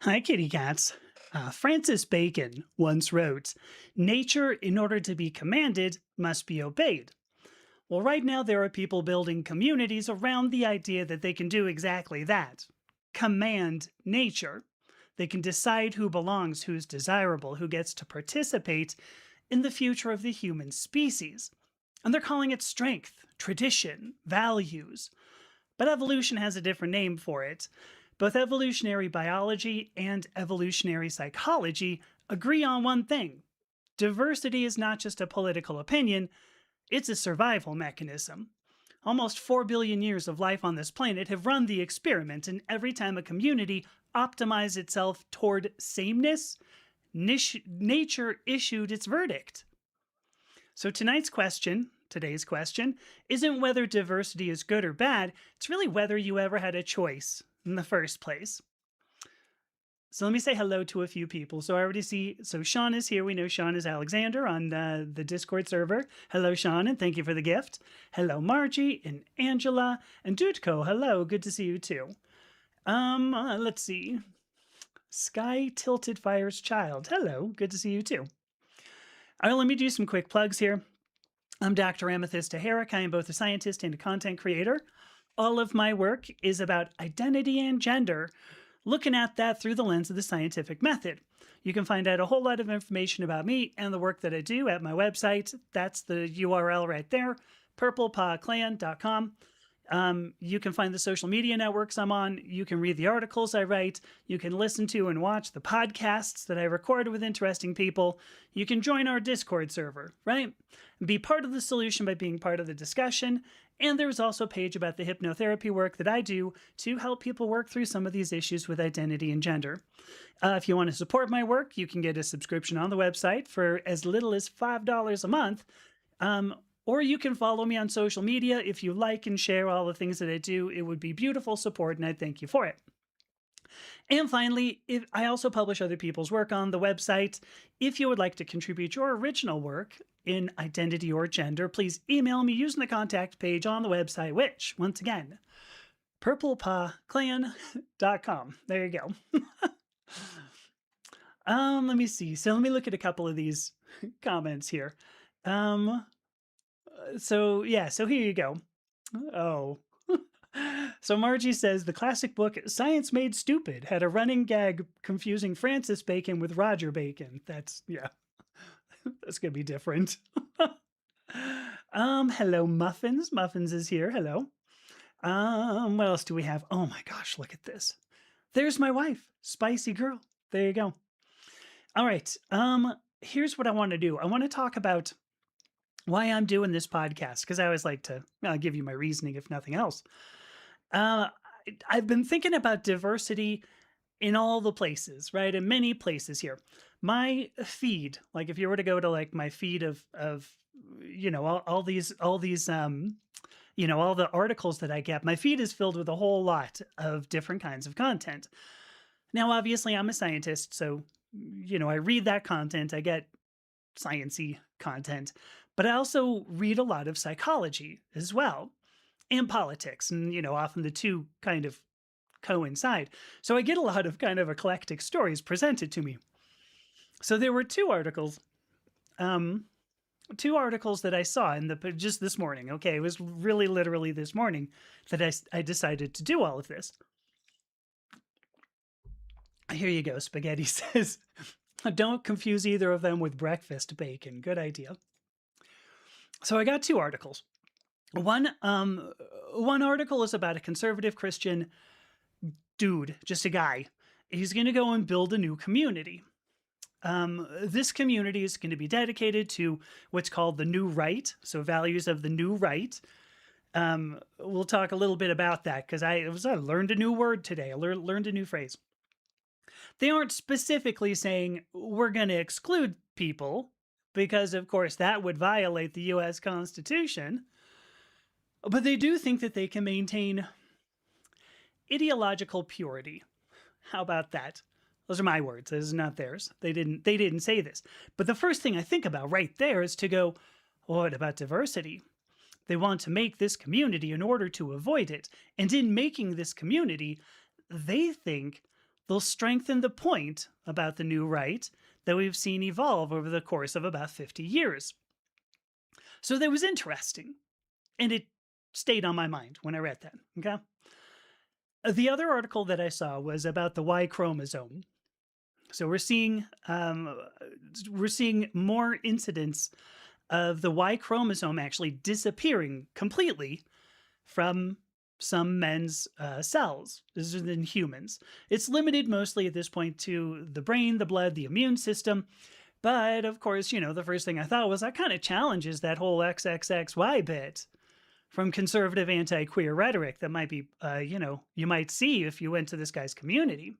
Hi, kitty cats. Francis Bacon once wrote, "Nature, in order to be commanded, must be obeyed." Well, right now, there are people building communities around the idea that they can do exactly that, command nature. They can decide who belongs, who's desirable, who gets to participate in the future of the human species. And they're calling it strength, tradition, values. But evolution has a different name for it. Both evolutionary biology and evolutionary psychology agree on one thing: diversity is not just a political opinion, it's a survival mechanism. Almost 4 billion years of life on this planet have run the experiment, and every time a community optimized itself toward sameness, nature issued its verdict. So today's question, isn't whether diversity is good or bad, it's really whether you ever had a choice in the first place. So let me say hello to a few people. So I already see, so Sean is here. We know Sean is Alexander on the Discord server. Hello, Sean, and thank you for the gift. Hello, Margie and Angela and Dudko. Hello, good to see you too. Let's see. Sky Tilted Fire's Child. Hello, good to see you too. All right, let me do some quick plugs here. I'm Dr. Amethysta Herrick. I am both a scientist and a content creator. All of my work is about identity and gender, looking at that through the lens of the scientific method. You can find out a whole lot of information about me and the work that I do at my website. That's the URL right there, purplepawclan.com. You can find the social media networks I'm on. You can read the articles I write. You can listen to and watch the podcasts that I record with interesting people. You can join our Discord server, right? Be part of the solution by being part of the discussion. And there's also a page about the hypnotherapy work that I do to help people work through some of these issues with identity and gender. If you want to support my work, you can get a subscription on the website for as little as $5 a month. Or you can follow me on social media. If you like and share all the things that I do, it would be beautiful support, and I thank you for it. And finally, I also publish other people's work on the website. If you would like to contribute your original work in identity or gender, please email me using the contact page on the website, which, once again, purplepawclan.com. There you go. Let me see. So let me look at a couple of these comments here. So here you go. Oh. So Margie says the classic book Science Made Stupid had a running gag confusing Francis Bacon with Roger Bacon. That's that's gonna be different. Hello, Muffins. Muffins is here. Hello. What else do we have? Oh my gosh, look at this. There's my wife, Spicy Girl. There you go. All right. Here's what I want to do. I want to talk about why I'm doing this podcast, because I always like to give you my reasoning, if nothing else. I've been thinking about diversity in all the places, right? In many places here. My feed, like if you were to go to like my feed of all these all the articles that I get, my feed is filled with a whole lot of different kinds of content. Now, obviously, I'm a scientist, so I read that content. I get sciencey content, but I also read a lot of psychology as well, and politics, and often the two kind of coincide. So I get a lot of kind of eclectic stories presented to me. So there were two articles that I saw in just this morning. Okay, it was really literally this morning that I decided to do all of this. Here you go, Spaghetti says. Don't confuse either of them with breakfast bacon. Good idea. So I got two articles. One article is about a conservative Christian dude, just a guy. He's going to go and build a new community. This community is going to be dedicated to what's called the New Right, so values of the New Right. We'll talk a little bit about that because I learned a new word today. I learned a new phrase. They aren't specifically saying we're going to exclude people because, of course, that would violate the U.S. Constitution. But they do think that they can maintain ideological purity. How about that? Those are my words. This is not theirs. They didn't say this. But the first thing I think about right there is to go, what about diversity? They want to make this community in order to avoid it. And in making this community, they think they'll strengthen the point about the new right that we've seen evolve over the course of about 50 years. So that was interesting, and it stayed on my mind when I read that. Okay. The other article that I saw was about the Y chromosome. So we're seeing more incidents of the Y chromosome actually disappearing completely from some men's cells. This is in humans. It's limited mostly at this point to the brain, the blood, the immune system. But of course, the first thing I thought was that kind of challenges that whole XXXY bit from conservative anti-queer rhetoric that might be, you might see if you went to this guy's community.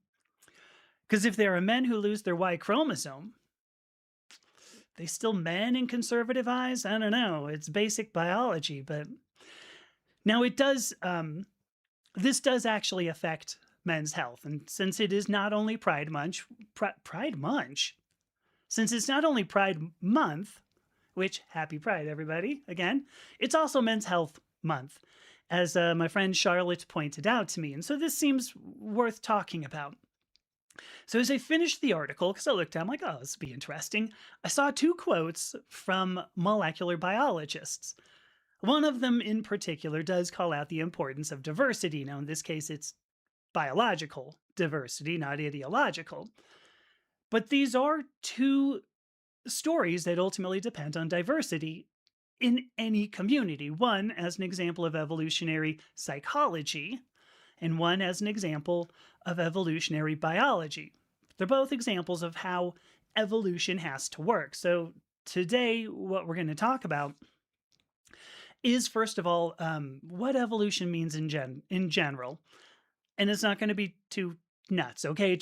Because if there are men who lose their Y chromosome, they still men in conservative eyes? I don't know. It's basic biology, but now it does. This does actually affect men's health, and since it is not only Pride Month, since it's not only Pride Month, which happy Pride, everybody! Again, it's also Men's Health Month, as my friend Charlotte pointed out to me, and so this seems worth talking about. So as I finished the article, because I looked at it, I'm like, oh, this would be interesting, I saw two quotes from molecular biologists. One of them in particular does call out the importance of diversity. Now, in this case, it's biological diversity, not ideological. But these are two stories that ultimately depend on diversity in any community. One as an example of evolutionary psychology, and one as an example of evolutionary biology. They're both examples of how evolution has to work. So today, what we're going to talk about is, first of all, what evolution means in general. And it's not going to be too nuts, okay?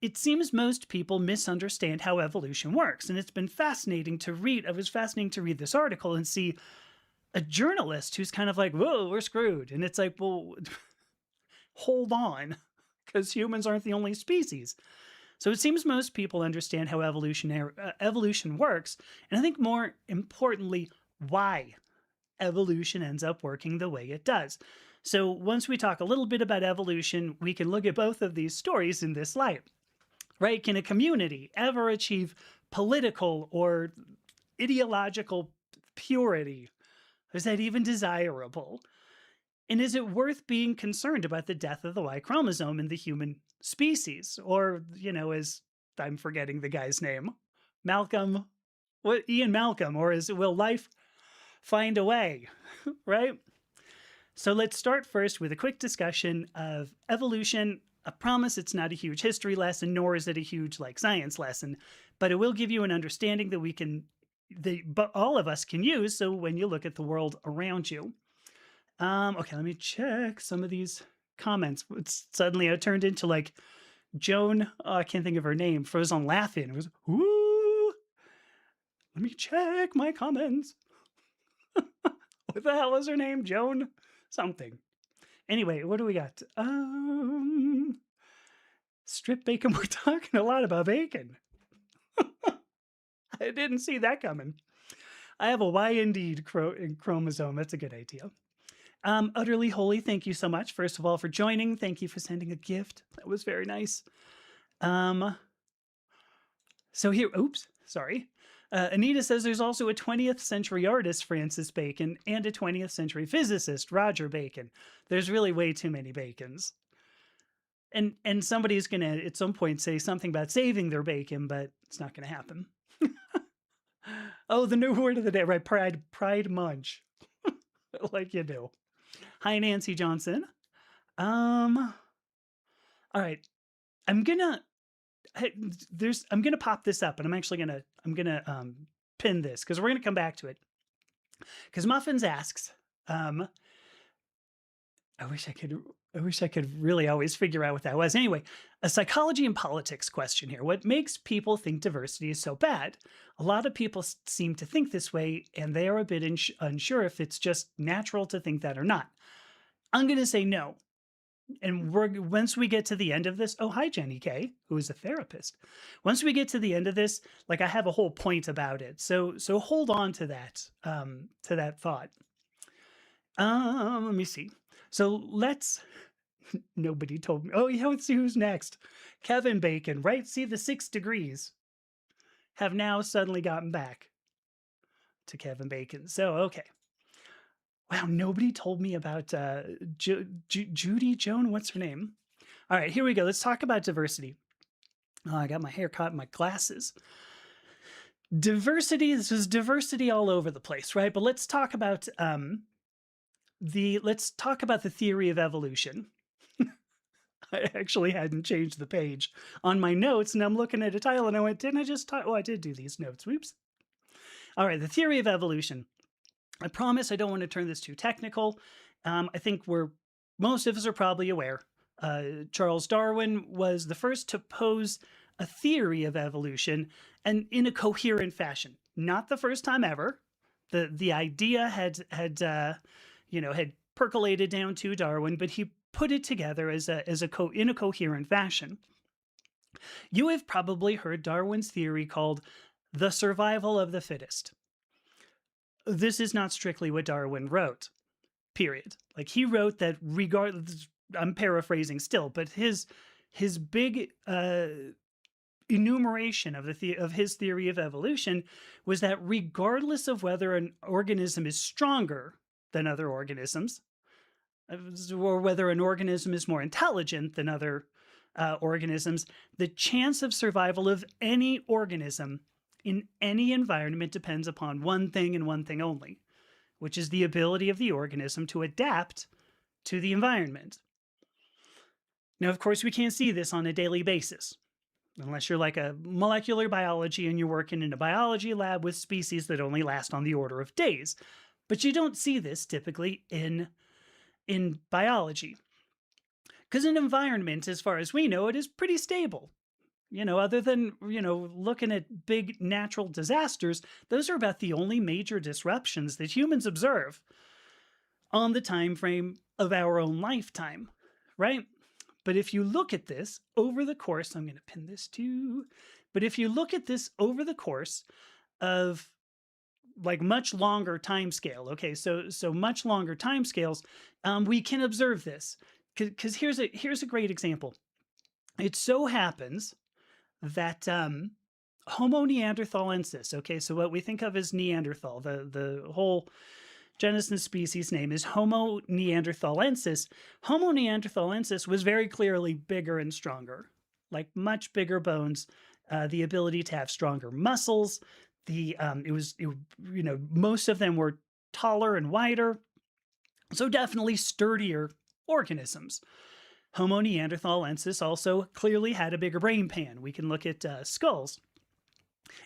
It seems most people misunderstand how evolution works. And it's been fascinating to read. It was fascinating to read this article and see a journalist who's kind of like, whoa, we're screwed. And it's like, well, hold on, because humans aren't the only species. So it seems most people understand how evolution works. And I think more importantly, why evolution ends up working the way it does. So once we talk a little bit about evolution, we can look at both of these stories in this light, right? Can a community ever achieve political or ideological purity? Is that even desirable? And is it worth being concerned about the death of the Y chromosome in the human species? Or, as I'm forgetting the guy's name, Ian Malcolm, or will life find a way, right? So let's start first with a quick discussion of evolution. I promise it's not a huge history lesson, nor is it a huge science lesson, but it will give you an understanding that all of us can use. So when you look at the world around you. Okay, let me check some of these comments. Suddenly I turned into Joan, I can't think of her name, froze on laughing. It was, ooh, let me check my comments. What the hell was her name? Joan something. Anyway, what do we got? Strip bacon. We're talking a lot about bacon. I didn't see that coming. I have a Y indeed chromosome. That's a good idea. Utterly Holy, thank you so much, first of all, for joining. Thank you for sending a gift. That was very nice. So here, oops, sorry. Anita says there's also a 20th century artist, Francis Bacon, and a 20th century physicist, Roger Bacon. There's really way too many Bacons. And somebody's going to, at some point, say something about saving their bacon, but it's not going to happen. Oh, the new word of the day, right? Pride munch. Like you do. Hi, Nancy Johnson. All right. I'm gonna pop this up, and I'm gonna pin this because we're gonna come back to it. Because Muffins asks, I wish I could really always figure out what that was. Anyway, a psychology and politics question here. What makes people think diversity is so bad? A lot of people seem to think this way, and they are a bit unsure if it's just natural to think that or not. I'm going to say no. And once we get to the end of this, oh, hi, Jenny K, who is a therapist. Once we get to the end of this, I have a whole point about it. So hold on to that thought. Let me see. So let's Nobody told me. Oh, yeah, let's see who's next. Kevin Bacon, right? See, the 6 degrees have now suddenly gotten back to Kevin Bacon. So, okay. Wow, nobody told me about Judy Joan. What's her name? All right, here we go. Let's talk about diversity. Oh, I got my hair caught in my glasses. Diversity, this is diversity all over the place, right? But let's talk about the theory of evolution. I actually hadn't changed the page on my notes, and I'm looking at a title, and I went, didn't I just talk? Oh, I did do these notes. Whoops. All right, the theory of evolution. I promise I don't want to turn this too technical. I think most of us are probably aware. Charles Darwin was the first to pose a theory of evolution, and in a coherent fashion. Not the first time ever. The idea had percolated down to Darwin, but he put it together in a coherent fashion. You have probably heard Darwin's theory called the survival of the fittest. This is not strictly what Darwin wrote, period. Like, he wrote that regardless, I'm paraphrasing still, but his big enumeration of his theory of evolution was that regardless of whether an organism is stronger than other organisms, or whether an organism is more intelligent than other organisms, the chance of survival of any organism in any environment depends upon one thing and one thing only, which is the ability of the organism to adapt to the environment. Now, of course, we can't see this on a daily basis, unless you're like a molecular biology and you're working in a biology lab with species that only last on the order of days. But you don't see this typically in biology. Because an environment, as far as we know, it is pretty stable. Other than, looking at big natural disasters, those are about the only major disruptions that humans observe on the time frame of our own lifetime, right? But if you look at this over the course, I'm going to pin this too. But if you look at this over the course of like much longer time scale, okay, so much longer time scales, we can observe this. Because here's a great example. It so happens that Homo neanderthalensis, okay, so what we think of as Neanderthal, the whole genus and species name is Homo neanderthalensis. Homo neanderthalensis was very clearly bigger and stronger, like much bigger bones, the ability to have stronger muscles. Most of them were taller and wider, so definitely sturdier organisms. Homo neanderthalensis also clearly had a bigger brain pan. We can look at skulls.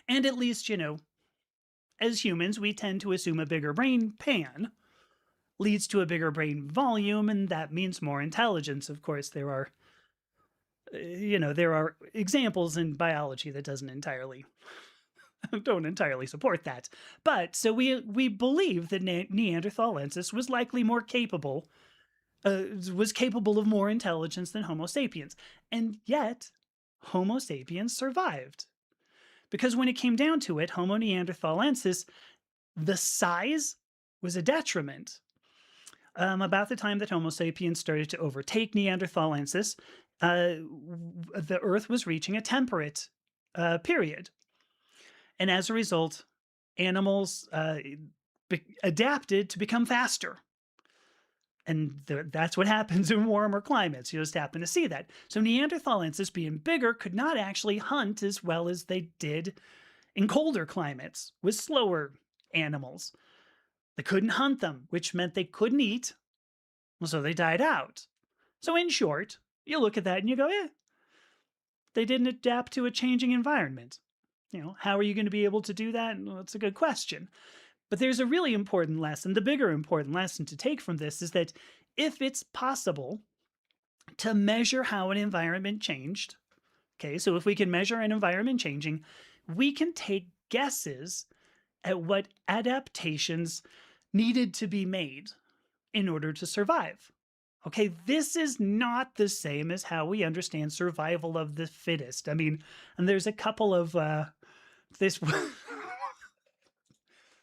And at least, as humans, we tend to assume a bigger brain pan leads to a bigger brain volume, and that means more intelligence. Of course, there are examples in biology that don't entirely support that. But so we believe that Neanderthalensis was likely more capable of more intelligence than Homo sapiens. And yet, Homo sapiens survived. Because when it came down to it, Homo neanderthalensis, the size was a detriment. About the time that Homo sapiens started to overtake Neanderthalensis, the Earth was reaching a temperate period. And as a result, animals adapted to become faster. And that's what happens in warmer climates. You just happen to see that. So Neanderthalensis, being bigger, could not actually hunt as well as they did in colder climates with slower animals. They couldn't hunt them, which meant they couldn't eat. So they died out. So in short, you look at that and you go, they didn't adapt to a changing environment. How are you going to be able to do that? Well, that's a good question. But there's a really important lesson. The bigger important lesson to take from this is that if it's possible to measure how an environment changed, okay, so if we can measure an environment changing, we can take guesses at what adaptations needed to be made in order to survive. Okay, this is not the same as how we understand survival of the fittest. I mean, and there's a couple of this.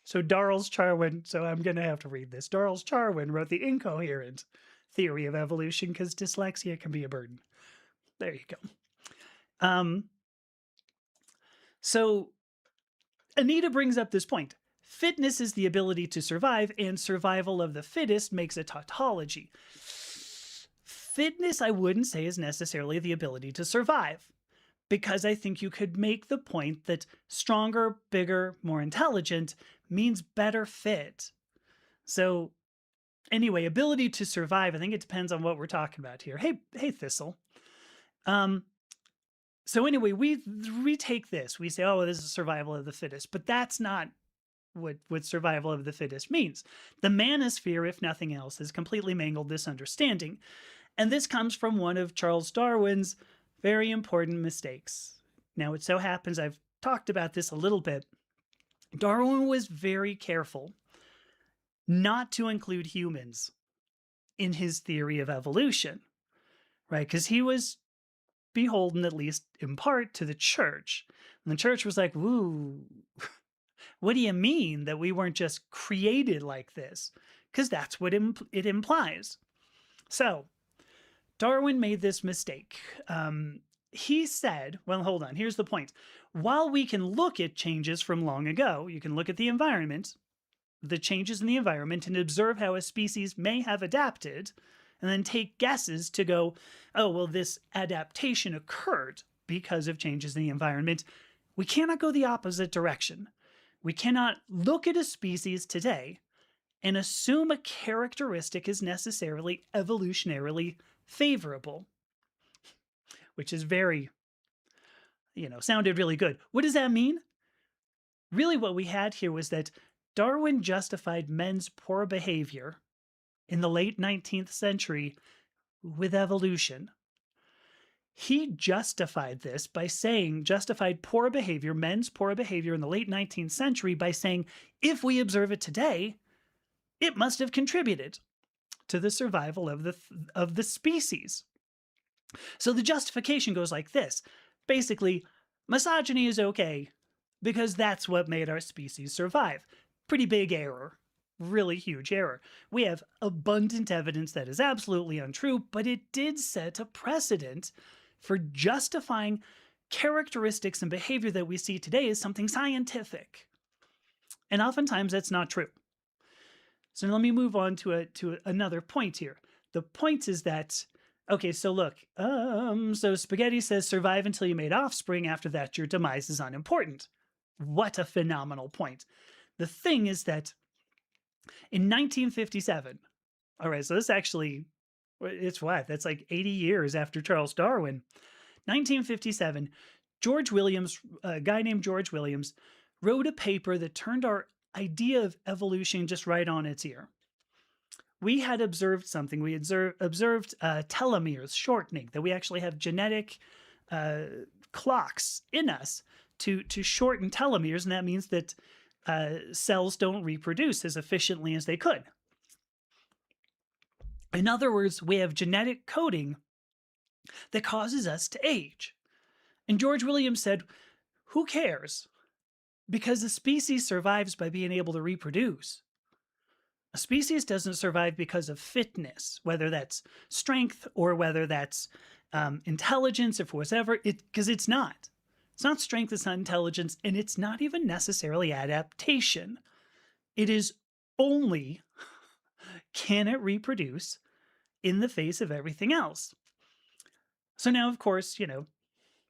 So Darrell Charwin, so I'm going to have to read this. Darrell Charwin wrote The Incoherent theory of evolution because dyslexia can be a burden. There you go. Um, so Anita brings up this point. Fitness is the ability to survive, and survival of the fittest makes a tautology. Fitness, I wouldn't say, is necessarily the ability to survive, because I think you could make the point that stronger, bigger, more intelligent means better fit. So, anyway, ability to survive, I think it depends on what we're talking about here. Hey, Thistle. So anyway, we take this. We say, oh, this is survival of the fittest, but that's not what survival of the fittest means. The manosphere, if nothing else, has completely mangled this understanding. And this comes from one of Charles Darwin's very important mistakes. Now, it so happens I've talked about this a little bit. Darwin was very careful not to include humans in his theory of evolution, right? Because he was beholden, at least in part, to the church. And the church was like, woo, what do you mean that we weren't just created like this? Because that's what it implies. So Darwin made this mistake. He said, well, hold on, here's the point. While we can look at changes from long ago, you can look at the environment, the changes in the environment, and observe how a species may have adapted, and then take guesses to go, oh, well, this adaptation occurred because of changes in the environment. We cannot go the opposite direction. We cannot look at a species today and assume a characteristic is necessarily evolutionarily favorable, which is very, sounded really good. What does that mean? Really, what we had here was that Darwin justified men's poor behavior in the late 19th century with evolution. He justified this by saying, justified poor behavior, men's poor behavior in the late 19th century by saying, if we observe it today, it must have contributed to the survival of the species. So the justification goes like this. Basically, misogyny is okay because that's what made our species survive. Pretty big error. Really huge error. We have abundant evidence that is absolutely untrue, but it did set a precedent for justifying characteristics and behavior that we see today as something scientific. And oftentimes that's not true. So let me move on to another point here. The point is that, okay, so look, so Spaghetti says survive until you made offspring. After that, your demise is unimportant. What a phenomenal point. The thing is that in 1957, all right, so this actually, it's what? That's like 80 years after Charles Darwin. 1957, George Williams, a guy named George Williams, wrote a paper that turned our idea of evolution just right on its ear. We had observed something. We observed telomeres shortening, that we actually have genetic clocks in us to shorten telomeres, and that means that cells don't reproduce as efficiently as they could. In other words, we have genetic coding that causes us to age. And George Williams said, who cares? Because the species survives by being able to reproduce. A species doesn't survive because of fitness, whether that's strength or whether that's intelligence, if whatever, because it's not. It's not strength, it's not intelligence, and it's not even necessarily adaptation. It is only, can it reproduce in the face of everything else? So now, of course,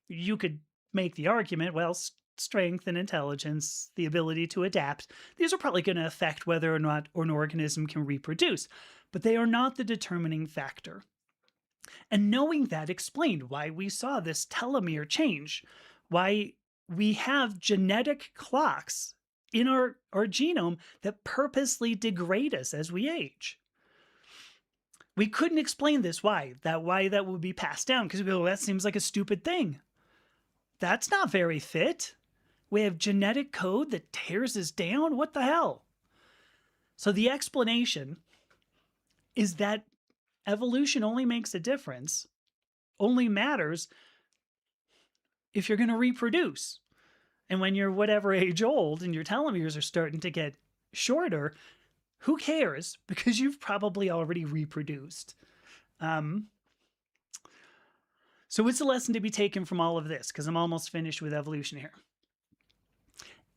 you could make the argument, well, strength and intelligence, the ability to adapt, these are probably going to affect whether or not an organism can reproduce, but they are not the determining factor. And knowing that explained why we saw this telomere change, why we have genetic clocks in our genome that purposely degrade us as we age. We couldn't explain this, why that would be passed down, because we go, that seems like a stupid thing. That's not very fit. We have genetic code that tears us down? What the hell? So the explanation is that evolution only makes a difference, only matters if you're going to reproduce. And when you're whatever age old and your telomeres are starting to get shorter, who cares? Because you've probably already reproduced. Um, so what's the lesson to be taken from all of this? Because I'm almost finished with evolution here.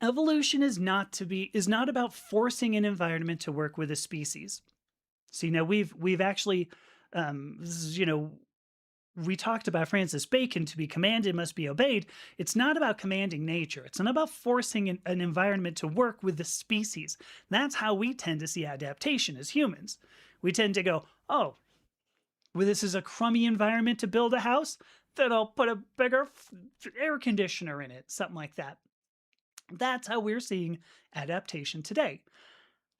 Evolution is not about forcing an environment to work with a species. See, now we've actually, we talked about Francis Bacon, to be commanded must be obeyed. It's not about commanding nature. It's not about forcing an environment to work with the species. That's how we tend to see adaptation as humans. We tend to go, oh, well, this is a crummy environment to build a house, then I'll put a bigger air conditioner in it, something like that. That's how we're seeing adaptation today.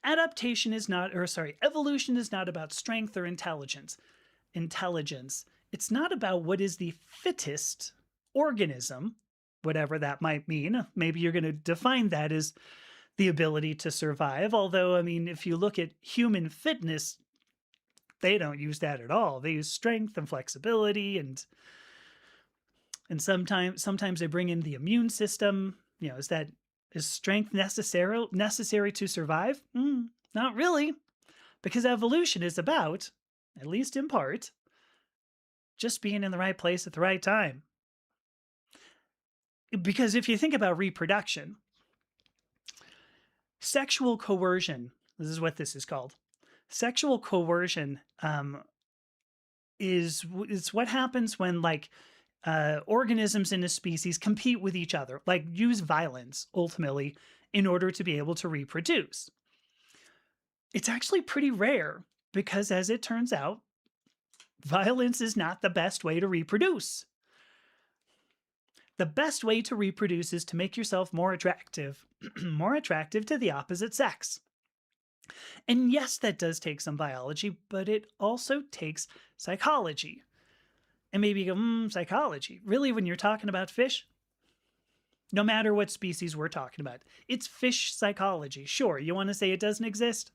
Evolution is not about strength or intelligence. It's not about what is the fittest organism, whatever that might mean. Maybe you're going to define that as the ability to survive. Although, I mean, if you look at human fitness, they don't use that at all. They use strength and flexibility, and sometimes they bring in the immune system. Is strength necessary to survive? Not really, because evolution is about, at least in part, just being in the right place at the right time. Because if you think about reproduction, sexual coercion, this is what this is called. Sexual coercion is what happens when organisms in a species compete with each other, like use violence ultimately in order to be able to reproduce. It's actually pretty rare because, as it turns out, violence is not the best way to reproduce. The best way to reproduce is to make yourself more attractive, more attractive to the opposite sex. And yes, that does take some biology, but it also takes psychology. And maybe you go, psychology? Really, when you're talking about fish? No matter what species we're talking about, it's fish psychology. Sure, you want to say it doesn't exist?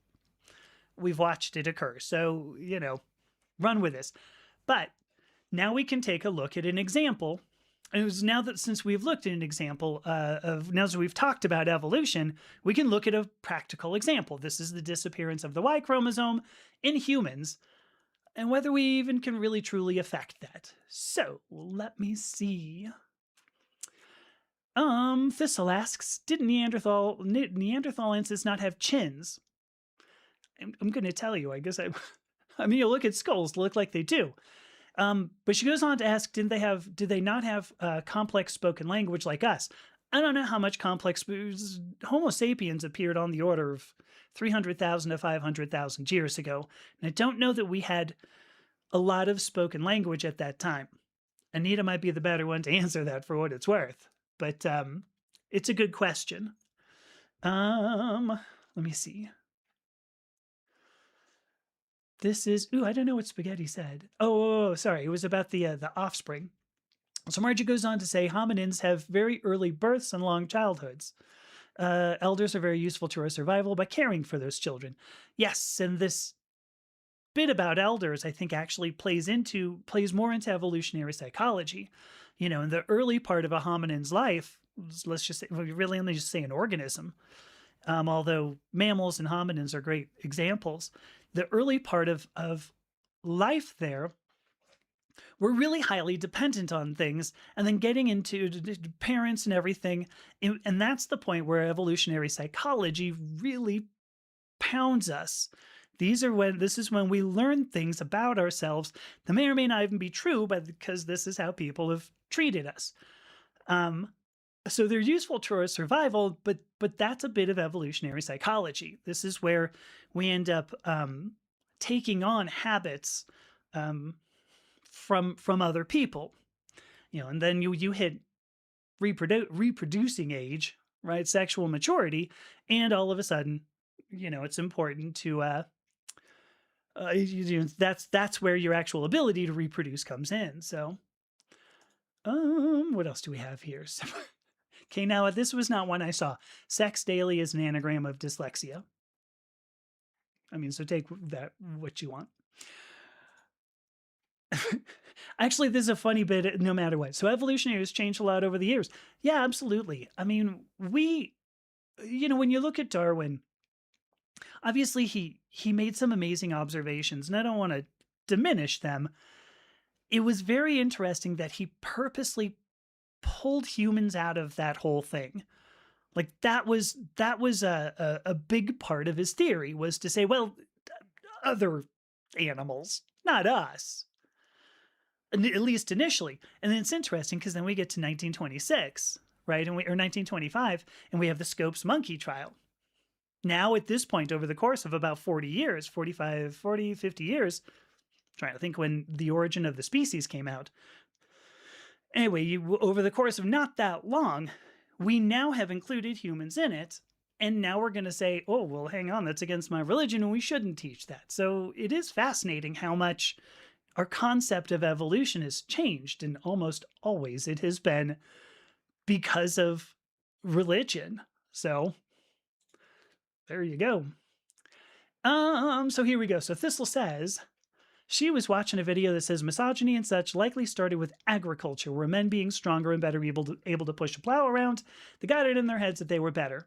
We've watched it occur, so, run with this. But now we can take a look at an example. And it was now that since we've looked at an example now that we've talked about evolution, we can look at a practical example. This is the disappearance of the Y chromosome in humans, and whether we even can really truly affect that. So let me see. Thistle asks, did Neanderthalians not have chins? I'm going to tell you, I guess I mean, you look at skulls, look like they do. But she goes on to ask, did they not have complex spoken language like us? I don't know how much complex. Homo sapiens appeared on the order of 300,000 to 500,000 years ago. And I don't know that we had a lot of spoken language at that time. Anita might be the better one to answer that for what it's worth. But it's a good question. Let me see. This is, I don't know what Spaghetti said. Oh, sorry. It was about the offspring. So Margie goes on to say, hominins have very early births and long childhoods. Elders are very useful to our survival by caring for those children. Yes, and this bit about elders, I think, actually plays more into evolutionary psychology. In the early part of a hominin's life, let's just say, really only just say an organism, although mammals and hominins are great examples. The early part of life there, we're really highly dependent on things, and then getting into parents and everything. And that's the point where evolutionary psychology really pounds us. This is when we learn things about ourselves that may or may not even be true, but because this is how people have treated us. So they're useful to our survival, but that's a bit of evolutionary psychology. This is where we end up taking on habits from other people, and then you hit reproducing age, right? Sexual maturity, and all of a sudden, it's important to that's where your actual ability to reproduce comes in. So, what else do we have here? Okay, now this was not one I saw. Sex daily is an anagram of dyslexia. I mean, so take that what you want. Actually, this is a funny bit no matter what. So evolutionary has changed a lot over the years. Yeah, absolutely. I mean, when you look at Darwin, obviously he made some amazing observations, and I don't want to diminish them. It was very interesting that he purposely pulled humans out of that whole thing. Like that was a big part of his theory, was to say, well, other animals, not us, at least initially. And then it's interesting because then we get to 1926, right? Or 1925, and we have the Scopes monkey trial. Now, at this point, over the course of about 40 years, 45, 40, 50 years, I'm trying to think when The Origin of the Species came out. Anyway, over the course of not that long, we now have included humans in it. And now we're going to say, oh, well, hang on, that's against my religion and we shouldn't teach that. So it is fascinating how much our concept of evolution has changed. And almost always it has been because of religion. So there you go. So here we go. So Thistle says, she was watching a video that says misogyny and such likely started with agriculture, where men being stronger and better able to push a plow around, they got it in their heads that they were better.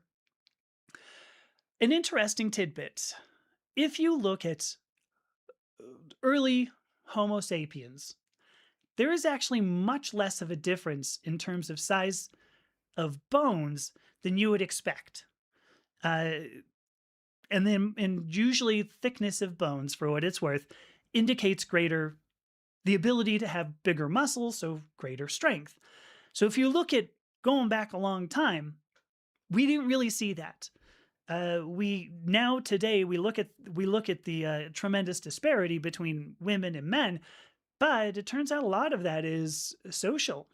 An interesting tidbit. If you look at early Homo sapiens, there is actually much less of a difference in terms of size of bones than you would expect. And usually thickness of bones, for what it's worth, indicates the ability to have bigger muscles, so greater strength. So if you look at going back a long time, we didn't really see that. Today we look at the tremendous disparity between women and men, but it turns out a lot of that is social.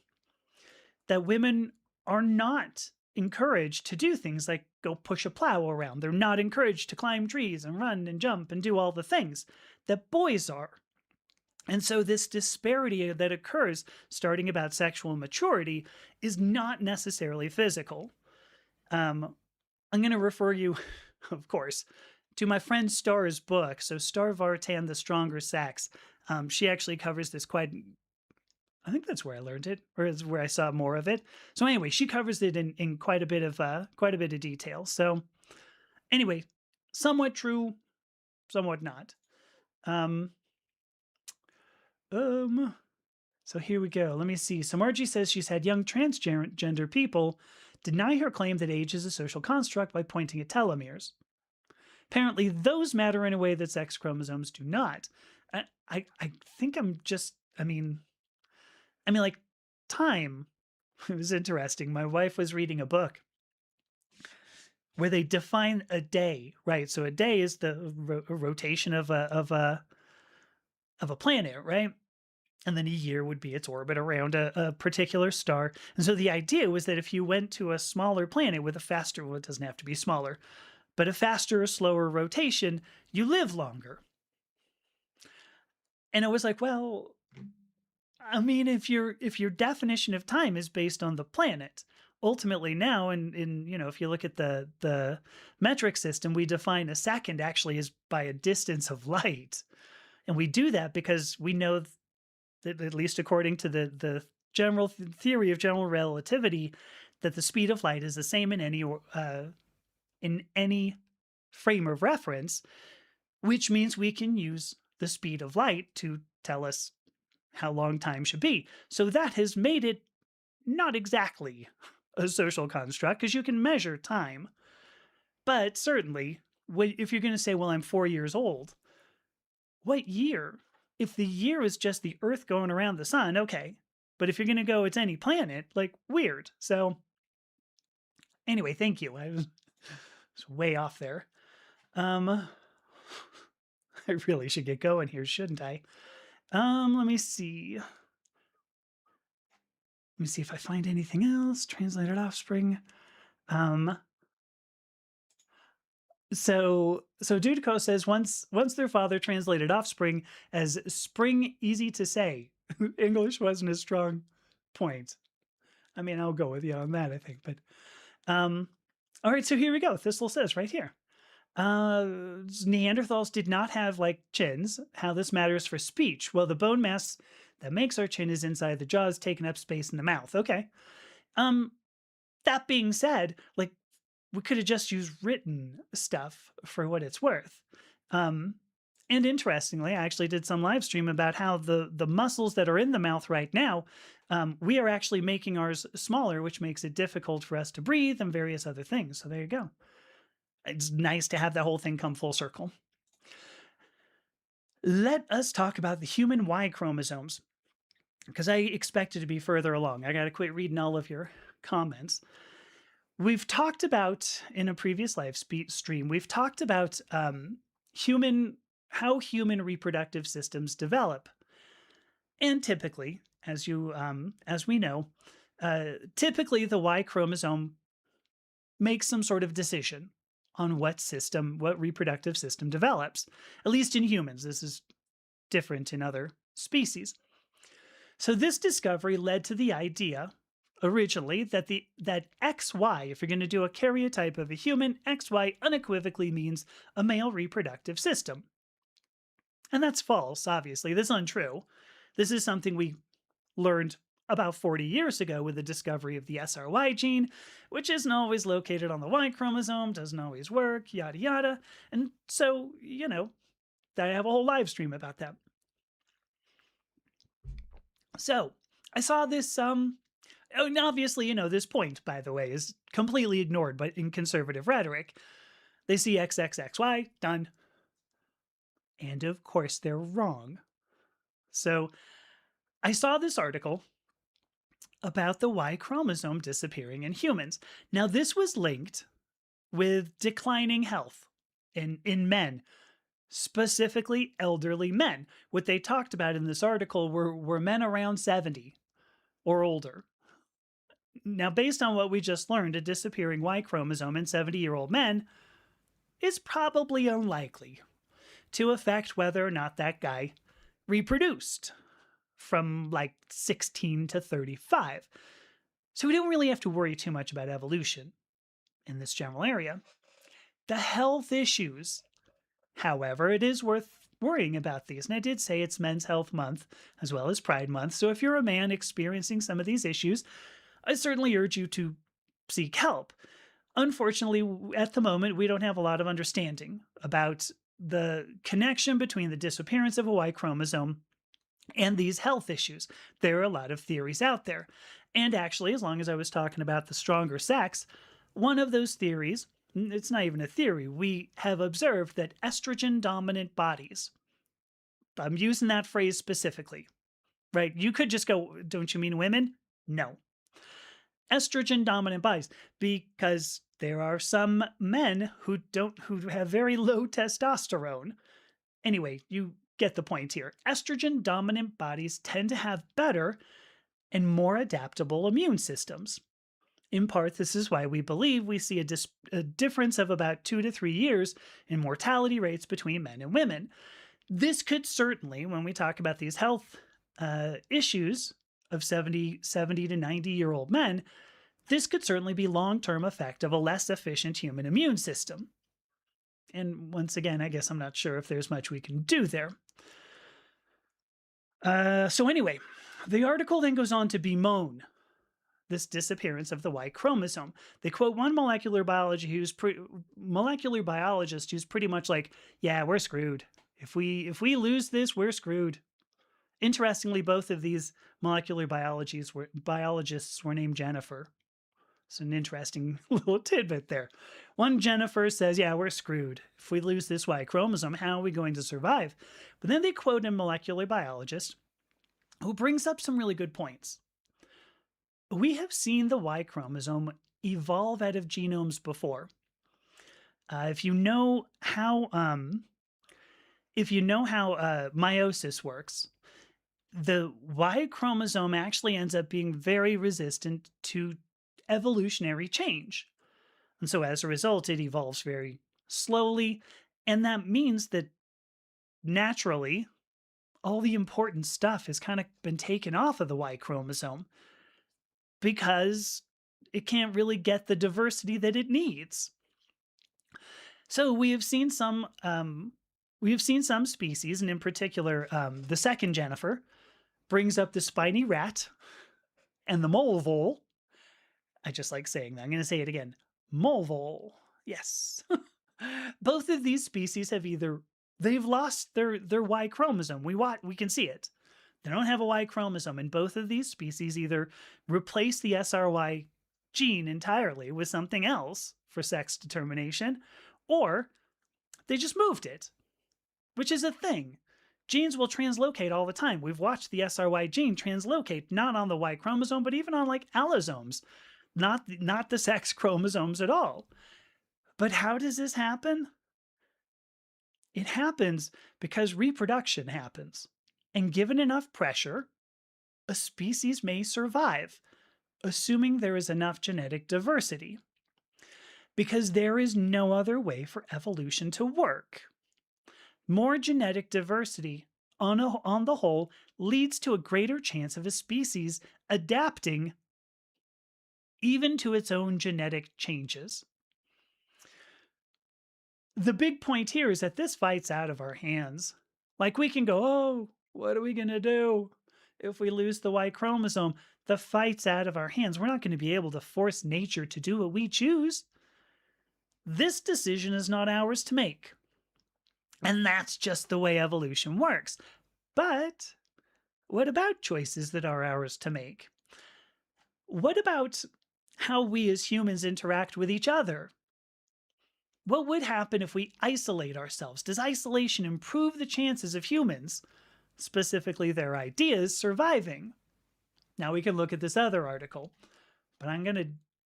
That women are not encouraged to do things like go push a plow around. They're not encouraged to climb trees and run and jump and do all the things that boys are. And so this disparity that occurs starting about sexual maturity is not necessarily physical. I'm going to refer you, of course, to my friend Star's book. So Star Vartan, The Stronger Sex. She actually covers this quite, I think that's where I learned it, or is where I saw more of it. So anyway, she covers it in quite a bit of detail. So anyway, somewhat true, somewhat not. So here we go. Let me see. So Margie says she's had young transgender people deny her claim that age is a social construct by pointing at telomeres. Apparently, those matter in a way that sex chromosomes do not. I think like time. It was interesting. My wife was reading a book where they define a day, right? So a day is the rotation of a planet, right? And then a year would be its orbit around a particular star. And so the idea was that if you went to a smaller planet with a faster, well, it doesn't have to be smaller, but a faster or slower rotation, you live longer. And I was like, well, I mean, if your definition of time is based on the planet, ultimately now, if you look at the metric system, we define a second actually is by a distance of light. And we do that because we know that, at least according to the general theory of general relativity, that the speed of light is the same in any frame of reference, which means we can use the speed of light to tell us how long time should be. So that has made it not exactly a social construct because you can measure time. But certainly, if you're going to say, well, I'm 4 years old, what year? If the year is just the Earth going around the sun, okay. But if you're going to go, it's any planet, like, weird. So anyway, thank you. I was way off there. I really should get going here, shouldn't I? Let me see. Let me see if I find anything else. Translated offspring. So Dudico says once their father translated offspring as spring easy to say. English wasn't a strong point. I mean, I'll go with you on that, I think. But all right, so here we go. Thistle says right here. Neanderthals did not have like chins. How this matters for speech. Well, the bone mass that makes our chin is inside the jaws, taking up space in the mouth. Okay. That being said, like, we could have just used written stuff for what it's worth. And interestingly, I actually did some live stream about how the muscles that are in the mouth right now, we are actually making ours smaller, which makes it difficult for us to breathe and various other things. So there you go. It's nice to have that whole thing come full circle. Let us talk about the human Y chromosomes because I expected to be further along. I got to quit reading all of your comments. We've talked about in a previous stream, we've talked about human how human reproductive systems develop. And typically, as we know, typically the Y chromosome makes some sort of decision on what reproductive system develops. At least in humans, this is different in other species. So this discovery led to the idea originally that XY, if you're going to do a karyotype of a human, XY unequivocally means a male reproductive system. And that's false, obviously. This is untrue. This is something we learned about 40 years ago with the discovery of the SRY gene, which isn't always located on the Y chromosome, doesn't always work, yada yada. And so, I have a whole live stream about that. So I saw this, and obviously, this point, by the way, is completely ignored but in conservative rhetoric. They see XXXY, done. And of course, they're wrong. So I saw this article about the Y chromosome disappearing in humans. Now, this was linked with declining health in men, specifically elderly men. What they talked about in this article were men around 70 or older. Now, based on what we just learned, a disappearing Y chromosome in 70-year-old men is probably unlikely to affect whether or not that guy reproduced from like 16 to 35. So we don't really have to worry too much about evolution in this general area. The health issues, however, it is worth worrying about these. And I did say it's Men's Health Month as well as Pride Month. So if you're a man experiencing some of these issues, I certainly urge you to seek help. Unfortunately, at the moment, we don't have a lot of understanding about the connection between the disappearance of a Y chromosome and these health issues. There are a lot of theories out there. And actually, as long as I was talking about the stronger sex, one of those theories, it's not even a theory, we have observed that estrogen dominant bodies, I'm using that phrase specifically, right? You could just go, don't you mean women? No. Estrogen dominant bodies, because there are some men who have very low testosterone. Anyway, you get the point here. Estrogen dominant bodies tend to have better and more adaptable immune systems. In part, this is why we believe we see a difference of about 2 to 3 years in mortality rates between men and women. This could certainly, when we talk about these health issues of 70 to 90-year-old men, this could certainly be long-term effect of a less efficient human immune system. And once again, I guess I'm not sure if there's much we can do there. So anyway, the article then goes on to bemoan this disappearance of the Y chromosome. They quote one molecular biologist who's pretty much like, yeah, we're screwed. If we lose this, we're screwed. Interestingly, both of these molecular biologists were named Jennifer. It's an interesting little tidbit there. One Jennifer says, yeah, we're screwed. If we lose this Y chromosome, how are we going to survive? But then they quote a molecular biologist who brings up some really good points. We have seen the Y chromosome evolve out of genomes before. If you know how meiosis works, the Y chromosome actually ends up being very resistant to evolutionary change. And so as a result, it evolves very slowly. And that means that naturally, all the important stuff has kind of been taken off of the Y chromosome because it can't really get the diversity that it needs. So we have seen some species, and in particular, the second Jennifer brings up the spiny rat and the mole vole. I just like saying that. I'm going to say it again. Mole vole. Yes. Both of these species have either They've lost their Y chromosome. We can see it. They don't have a Y chromosome, and both of these species either replace the SRY gene entirely with something else for sex determination, or they just moved it, which is a thing. Genes will translocate all the time. We've watched the SRY gene translocate not on the Y chromosome, but even on like allosomes, not the sex chromosomes at all. But how does this happen? It happens because reproduction happens. And given enough pressure, a species may survive, assuming there is enough genetic diversity. Because there is no other way for evolution to work. More genetic diversity, on the whole, leads to a greater chance of a species adapting even to its own genetic changes. The big point here is that this fight's out of our hands. Like, we can go, oh, what are we going to do if we lose the Y chromosome? The fight's out of our hands. We're not going to be able to force nature to do what we choose. This decision is not ours to make. And that's just the way evolution works. But what about choices that are ours to make? What about how we as humans interact with each other? What would happen if we isolate ourselves? Does isolation improve the chances of humans, specifically their ideas, surviving? Now we can look at this other article, but I'm going to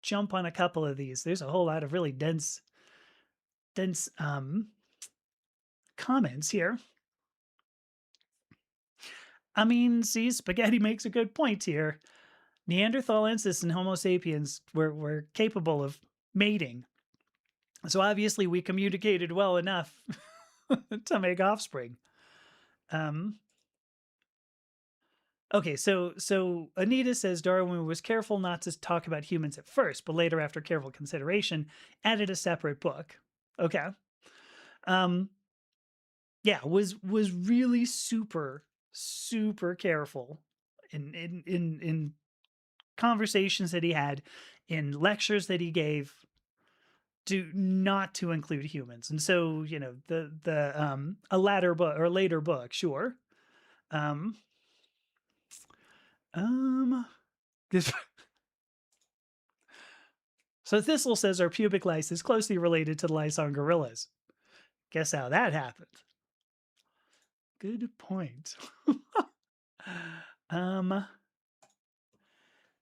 jump on a couple of these. There's a whole lot of really dense comments here. I mean, see, Spaghetti makes a good point here. Neanderthalensis and Homo sapiens were capable of mating. So obviously we communicated well enough to make offspring. Okay, so Anita says Darwin was careful not to talk about humans at first, but later, after careful consideration, added a separate book. Okay. Yeah, was really super careful in conversations that he had, in lectures that he gave, not to include humans. And so, you know, a later book or later book, sure. So Thistle says our pubic lice is closely related to the lice on gorillas. Guess how that happened. Good point.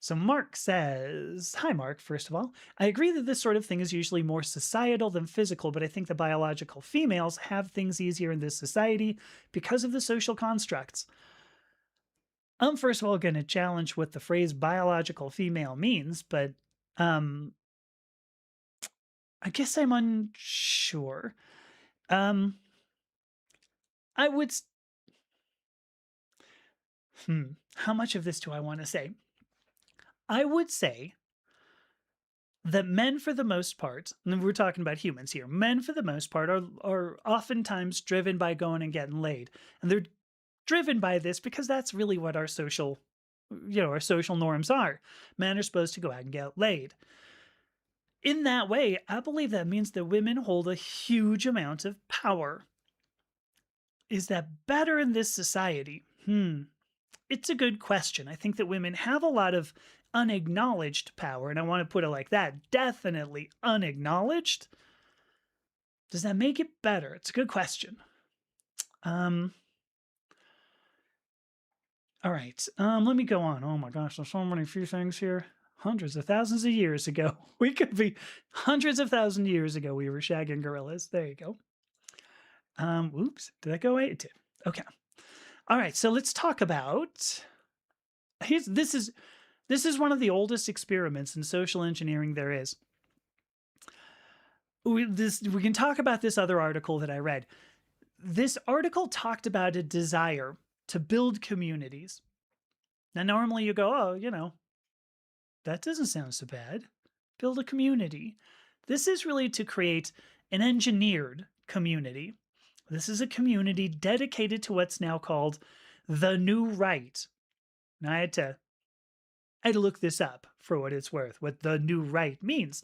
So Mark says, hi, Mark, first of all. I agree that this sort of thing is usually more societal than physical, but I think the biological females have things easier in this society because of the social constructs. I'm first of all going to challenge what the phrase biological female means, but I guess I'm unsure. I would... How much of this do I want to say? I would say that men, for the most part, and we're talking about humans here, men, for the most part, are oftentimes driven by going and getting laid. And they're driven by this because that's really what our social norms are. Men are supposed to go out and get laid. In that way, I believe that means that women hold a huge amount of power. Is that better in this society? It's a good question. I think that women have a lot of unacknowledged power, and I want to put it like that. Definitely unacknowledged. Does that make it better? It's a good question. All right. Let me go on. Oh my gosh, there's so many few things here. Hundreds of thousands of years ago. We could be hundreds of thousands of years ago we were shagging gorillas. There you go. Oops, did that go away? It did. Okay. All right, so let's talk about... This is one of the oldest experiments in social engineering there is. We can talk about this other article that I read. This article talked about a desire to build communities. Now, normally you go, oh, you know, that doesn't sound so bad. Build a community. This is really to create an engineered community. This is a community dedicated to what's now called the New Right. Now, I had to look this up for what it's worth, what the New Right means.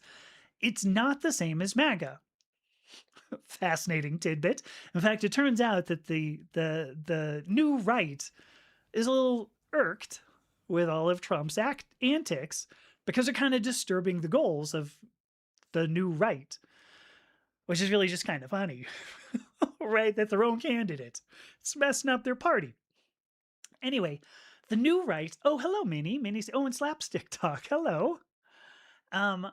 It's not the same as MAGA. Fascinating tidbit. In fact, it turns out that the new right is a little irked with all of Trump's antics because they're kind of disturbing the goals of the new right, which is really just kind of funny, right? That their own candidate. It's messing up their party. Anyway, the new right. Oh, hello, Minnie. Minnie's. Oh, and slapstick talk. Hello. Um,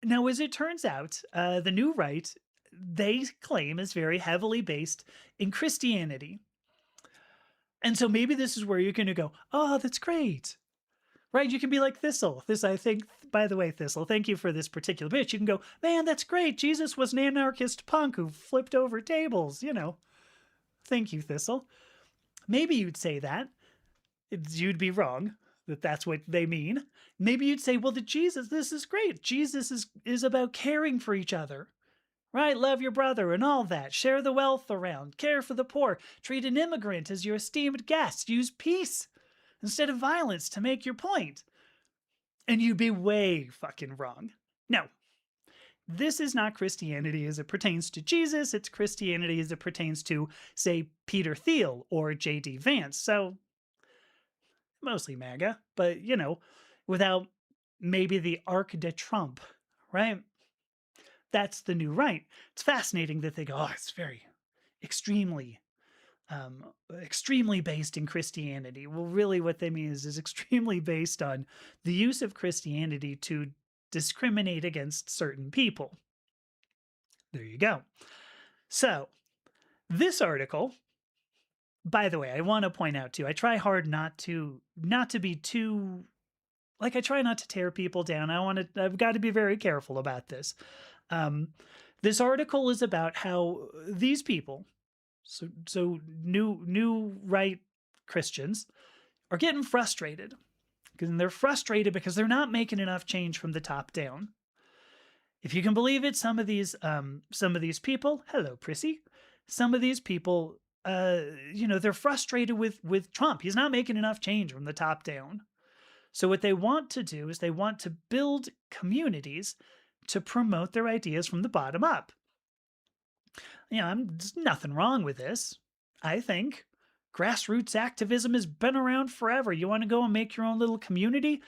Now, as it turns out, the new right they claim is very heavily based in Christianity. And so maybe this is where you're going to go, oh, that's great. Right? You can be like Thistle. This, I think, by the way, Thistle, thank you for this particular bit. You can go, man, that's great. Jesus was an anarchist punk who flipped over tables, you know. Thank you, Thistle. Maybe you'd say that. You'd be wrong that that's what they mean. Maybe you'd say, well, this is great. Jesus is about caring for each other. Right? Love your brother and all that. Share the wealth around. Care for the poor. Treat an immigrant as your esteemed guest. Use peace instead of violence to make your point. And you'd be way fucking wrong. No. This is not Christianity as it pertains to Jesus. It's Christianity as it pertains to, say, Peter Thiel or J.D. Vance. So, mostly MAGA, but, you know, without maybe the Arc de Trump, right? That's the new right. It's fascinating that they go, oh, it's very extremely, extremely based in Christianity. Well, really, what they mean is extremely based on the use of Christianity to discriminate against certain people. There you go. So, this article, by the way, I want to point out too, I try hard not to be too like I try not to tear people down. I've got to be very careful about this. This article is about how these people, so new right Christians, are getting frustrated. And they're frustrated because they're not making enough change from the top down. If you can believe it, some of these people, hello, Prissy, some of these people, they're frustrated with Trump. He's not making enough change from the top down. So what they want to do is they want to build communities to promote their ideas from the bottom up. There's nothing wrong with this. I think grassroots activism has been around forever. You want to go and make your own little community?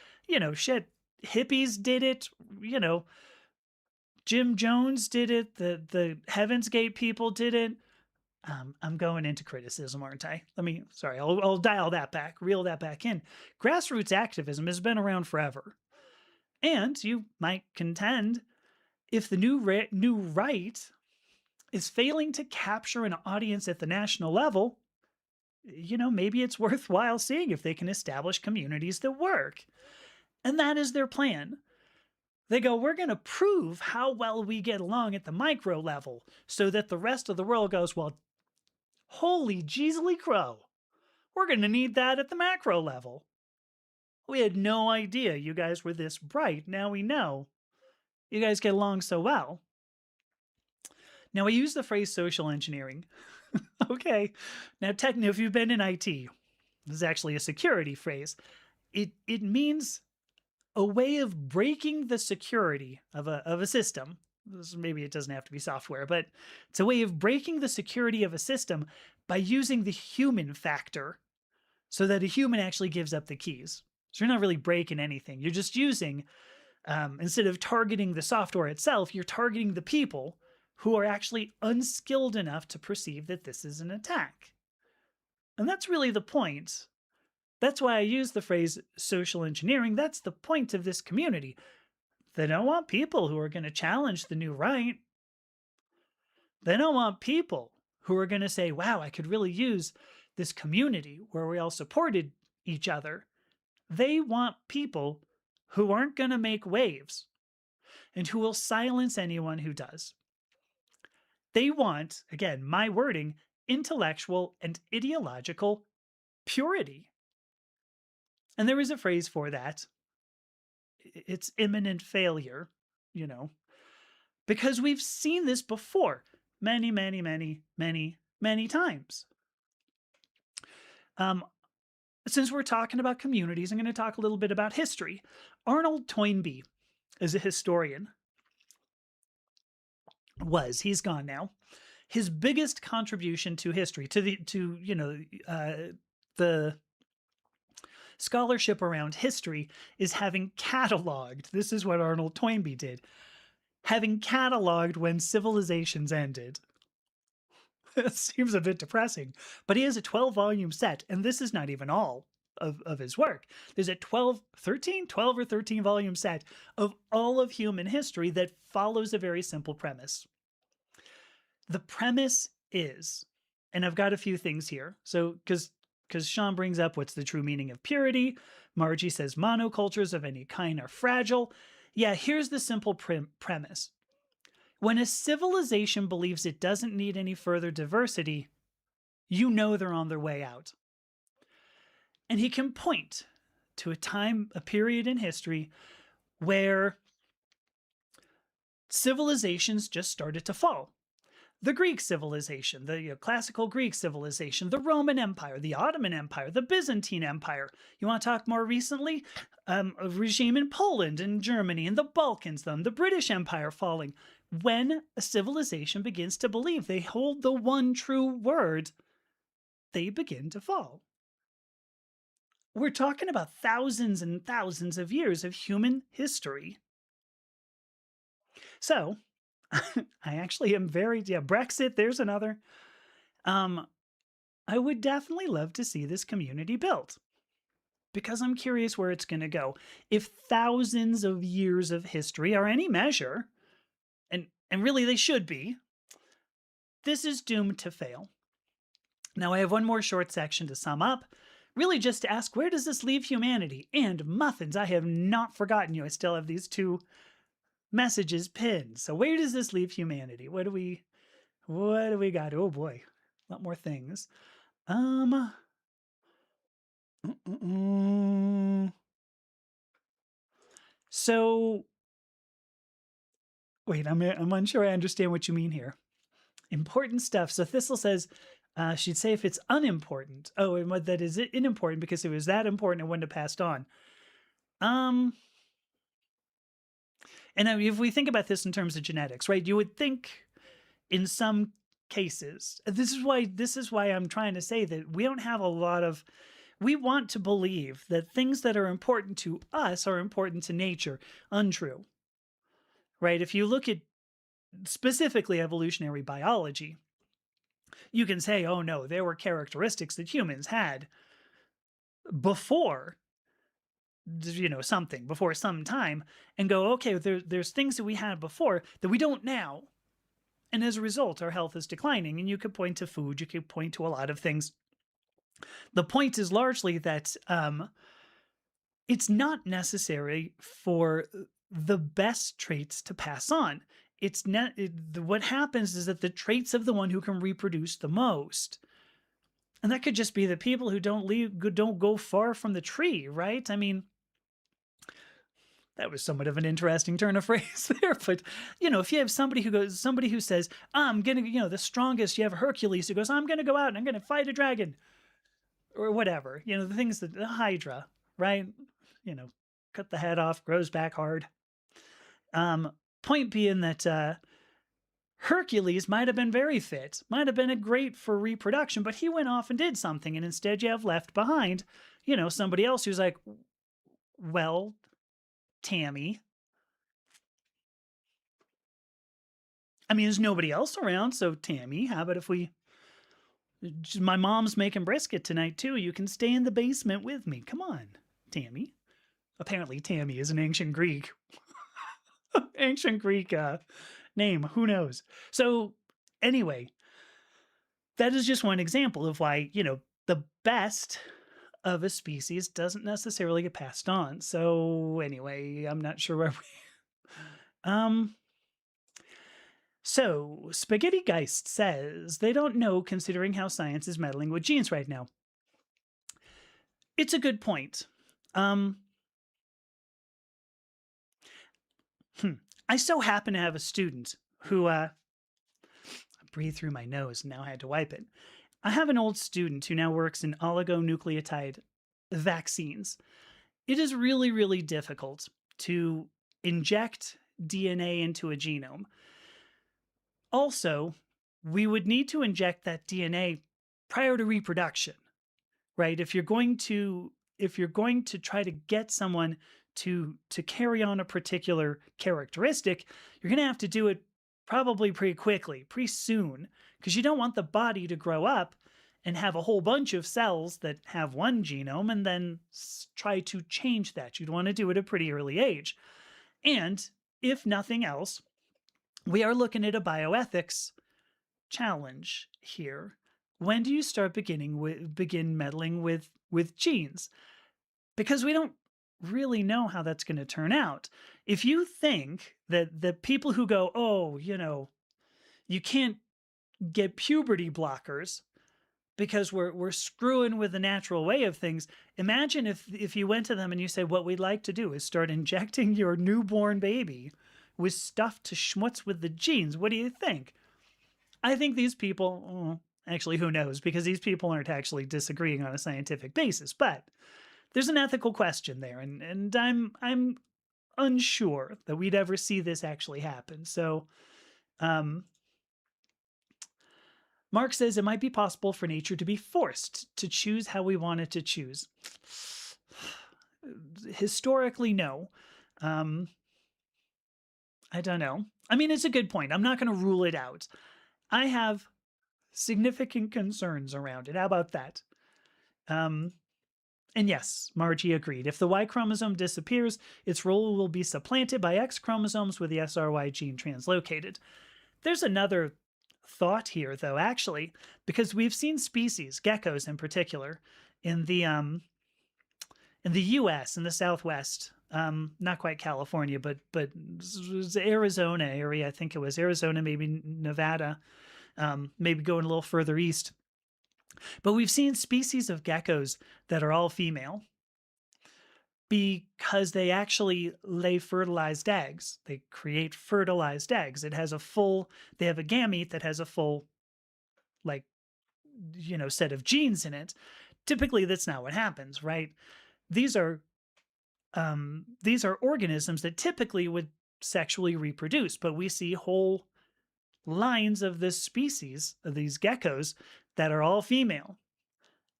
Shit, hippies did it. Jim Jones did it. The Heaven's Gate people did it. I'm going into criticism, aren't I? I'll dial that back, reel that back in. Grassroots activism has been around forever. And you might contend if the new right is failing to capture an audience at the national level, maybe it's worthwhile seeing if they can establish communities that work. And that is their plan. They go, we're going to prove how well we get along at the micro level so that the rest of the world goes, well, holy Jeezily crow, we're going to need that at the macro level. We had no idea you guys were this bright. Now we know. You guys get along so well. Now, I use the phrase social engineering. Okay. Now, technically, if you've been in IT, this is actually a security phrase. It means a way of breaking the security of a system. Maybe it doesn't have to be software, but it's a way of breaking the security of a system by using the human factor so that a human actually gives up the keys. So you're not really breaking anything. You're just using, instead of targeting the software itself, you're targeting the people who are actually unskilled enough to perceive that this is an attack. And that's really the point. That's why I use the phrase social engineering. That's the point of this community. They don't want people who are going to challenge the new right. They don't want people who are going to say, wow, I could really use this community where we all supported each other. They want people who aren't going to make waves and who will silence anyone who does. They want, again, my wording, intellectual and ideological purity. And there is a phrase for that. It's imminent failure, because we've seen this before many, many, many, many, many times. Since we're talking about communities, I'm going to talk a little bit about history. Arnold Toynbee is a historian. was, he's gone now. His biggest contribution to history, the scholarship around history, is having cataloged. This is what Arnold Toynbee did. Having cataloged when civilizations ended. It seems a bit depressing, but he has a 12-volume set, and this is not even all of his work. There's a 12 or 13 volume set of all of human history that follows a very simple premise. The premise is, and I've got a few things here. So, because Sean brings up what's the true meaning of purity, Margie says monocultures of any kind are fragile. Yeah, here's the simple premise. When a civilization believes it doesn't need any further diversity, you know they're on their way out. And he can point to a period in history where civilizations just started to fall. The Greek civilization, the classical Greek civilization, the Roman Empire, the Ottoman Empire, the Byzantine Empire. You want to talk more recently? A regime in Poland and Germany and the Balkans, the British Empire falling. When a civilization begins to believe they hold the one true word, they begin to fall. We're talking about thousands and thousands of years of human history. So, I actually am Brexit, there's another. I would definitely love to see this community built because I'm curious where it's going to go. If thousands of years of history are any measure, and really they should be, this is doomed to fail. Now, I have one more short section to sum up, really just to ask, where does this leave humanity? And Muffins, I have not forgotten you. I still have these 2 messages pinned. So where does this leave humanity? What do we got? Oh boy, a lot more things. So wait, I'm unsure I understand what you mean here. Important stuff. So Thistle says, she'd say if it's unimportant. Oh, and what that is unimportant because it was that important it wouldn't have passed on. And if we think about this in terms of genetics, right, you would think in some cases, this is why I'm trying to say that we don't have a lot of, we want to believe that things that are important to us are important to nature. Untrue. Right? If you look at specifically evolutionary biology, you can say, oh no, there were characteristics that humans had before before some time, and go, okay, there's things that we had before that we don't now, and as a result our health is declining. And you could point to food, you could point to a lot of things. The point is largely that it's not necessary for the best traits to pass on. What happens is that the traits of the one who can reproduce the most, and that could just be the people who don't go far from the tree, right? I mean, that was somewhat of an interesting turn of phrase there, but if you have somebody who says, I'm gonna, the strongest, you have Hercules who goes, I'm gonna go out and I'm gonna fight a dragon, or whatever, the things that the Hydra, right? Cut the head off, grows back hard. Point being that Hercules might have been very fit, might have been a great for reproduction, but he went off and did something, and instead you have left behind, somebody else who's like, well, Tammy. I mean, there's nobody else around, so Tammy, how about if my mom's making brisket tonight too. You can stay in the basement with me. Come on, Tammy. Apparently Tammy is an ancient Greek name. Who knows? So anyway, that is just one example of why, the best of a species doesn't necessarily get passed on. So anyway, I'm not sure where So Spaghetti Geist says they don't know considering how science is meddling with genes right now. It's a good point. I so happen to have a student who breathed through my nose and now I had to wipe it. I have an old student who now works in oligonucleotide vaccines. It is really, really difficult to inject DNA into a genome. Also, we would need to inject that DNA prior to reproduction, right? If you're going to try to get someone to carry on a particular characteristic, you're going to have to do it probably pretty quickly, pretty soon, because you don't want the body to grow up and have a whole bunch of cells that have one genome and then try to change that. You'd want to do it at a pretty early age. And if nothing else, we are looking at a bioethics challenge here. When do you start begin meddling with genes? Because we don't really know how that's going to turn out. If you think that the people who go, oh, you can't get puberty blockers because we're screwing with the natural way of things. Imagine if you went to them and you said, what we'd like to do is start injecting your newborn baby with stuff to schmutz with the genes. What do you think? I think these people, actually, who knows? Because these people aren't actually disagreeing on a scientific basis, but there's an ethical question there, and I'm unsure that we'd ever see this actually happen. So, um, Mark says it might be possible for nature to be forced to choose how we want it to choose. Historically, no. Um, I don't know. I mean, it's a good point. I'm not going to rule it out. I have significant concerns around it. How about that? Um, and yes, Margie agreed. If the Y chromosome disappears, its role will be supplanted by X chromosomes with the SRY gene translocated. There's another thought here, though, actually, because we've seen species, geckos in particular, in the U.S. in the Southwest, not quite California, but the Arizona area. I think it was Arizona, maybe Nevada, maybe going a little further east. But we've seen species of geckos that are all female because they actually lay fertilized eggs. They create fertilized eggs. They have a gamete that has a full, like, set of genes in it. Typically, that's not what happens, right? These are organisms that typically would sexually reproduce, but we see whole lines of this species, of these geckos, that are all female.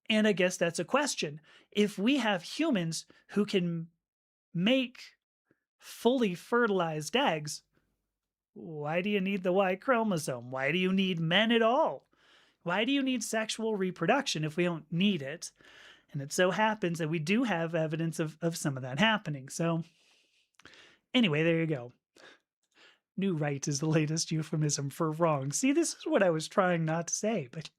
And I guess that's a question. If we have humans who can make fully fertilized eggs, why do you need the Y chromosome? Why do you need men at all? Why do you need sexual reproduction if we don't need it? And it so happens that we do have evidence of some of that happening. So anyway, there you go. New right is the latest euphemism for wrong. See, this is what I was trying not to say, but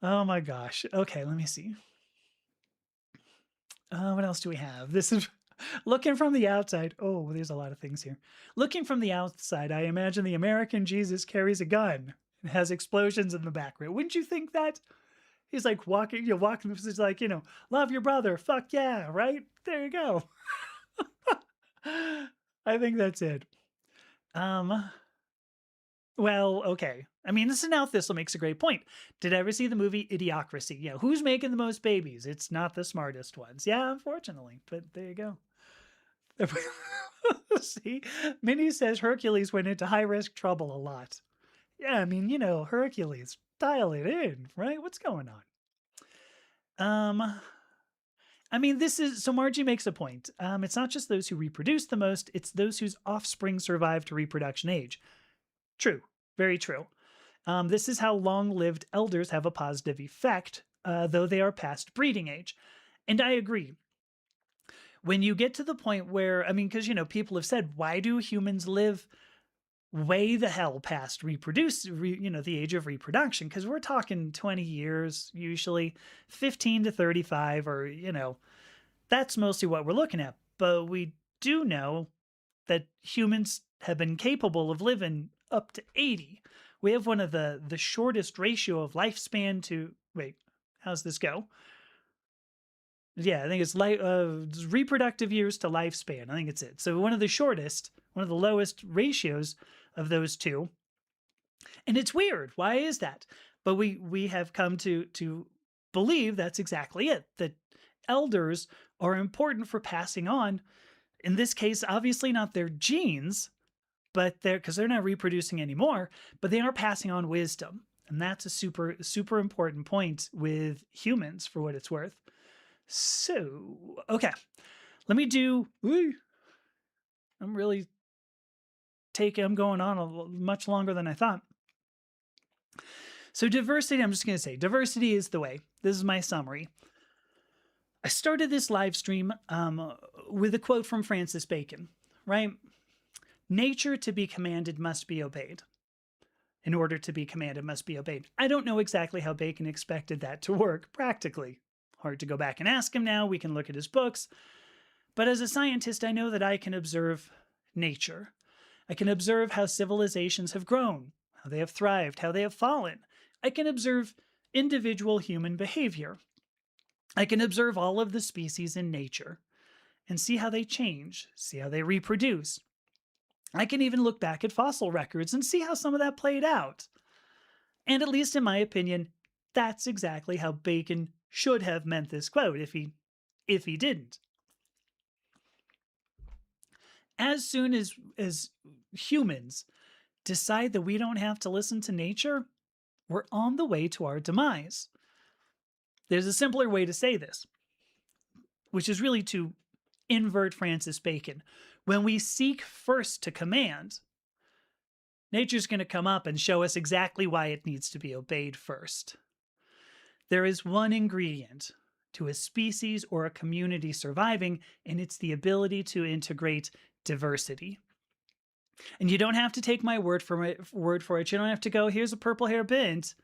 oh my gosh. Okay, let me see. What else do we have? This is looking from the outside. Oh, there's a lot of things here. Looking from the outside, I imagine the American Jesus carries a gun and has explosions in the background. Wouldn't you think that? He's like walking, it's like, love your brother. Fuck yeah, right? There you go. I think that's it. Well, okay. I mean, Thistle makes a great point. Did I ever see the movie Idiocracy? Who's making the most babies? It's not the smartest ones. Yeah, unfortunately, but there you go. See, Minnie says Hercules went into high-risk trouble a lot. Yeah, I mean, Hercules, dial it in, right? What's going on? I mean, so Margie makes a point. It's not just those who reproduce the most, it's those whose offspring survive to reproduction age. True. Very true. This is how long-lived elders have a positive effect, though they are past breeding age. And I agree. When you get to the point where, I mean, because, people have said, why do humans live way the hell past the age of reproduction? Because we're talking 20 years, usually 15 to 35, or, that's mostly what we're looking at. But we do know that humans have been capable of living up to 80. We have one of the shortest ratio of lifespan to, wait, how's this go? Yeah, I think it's reproductive years to lifespan. I think it's it. So one of the lowest ratios of those two. And it's weird. Why is that? But we have come to believe that's exactly it, that elders are important for passing on, in this case, obviously not their genes, but because they're not reproducing anymore, but they are passing on wisdom. And that's a super, super important point with humans for what it's worth. So, okay, let me do. I'm really I'm going on much longer than I thought. So, diversity, I'm just going to say diversity is the way. This is my summary. I started this live stream with a quote from Francis Bacon, right? Nature to be commanded must be obeyed. In order to be commanded must be obeyed. I don't know exactly how Bacon expected that to work practically. Hard to go back and ask him now. We can look at his books. But as a scientist, I know that I can observe nature. I can observe how civilizations have grown, how they have thrived, how they have fallen. I can observe individual human behavior. I can observe all of the species in nature and see how they change, see how they reproduce. I can even look back at fossil records and see how some of that played out. And at least in my opinion, that's exactly how Bacon should have meant this quote if he didn't. As soon as humans decide that we don't have to listen to nature, we're on the way to our demise. There's a simpler way to say this, which is really to invert Francis Bacon. When we seek first to command, nature's going to come up and show us exactly why it needs to be obeyed first. There is one ingredient to a species or a community surviving, and it's the ability to integrate diversity. And you don't have to take my word for it. You don't have to go, here's a purple hair bint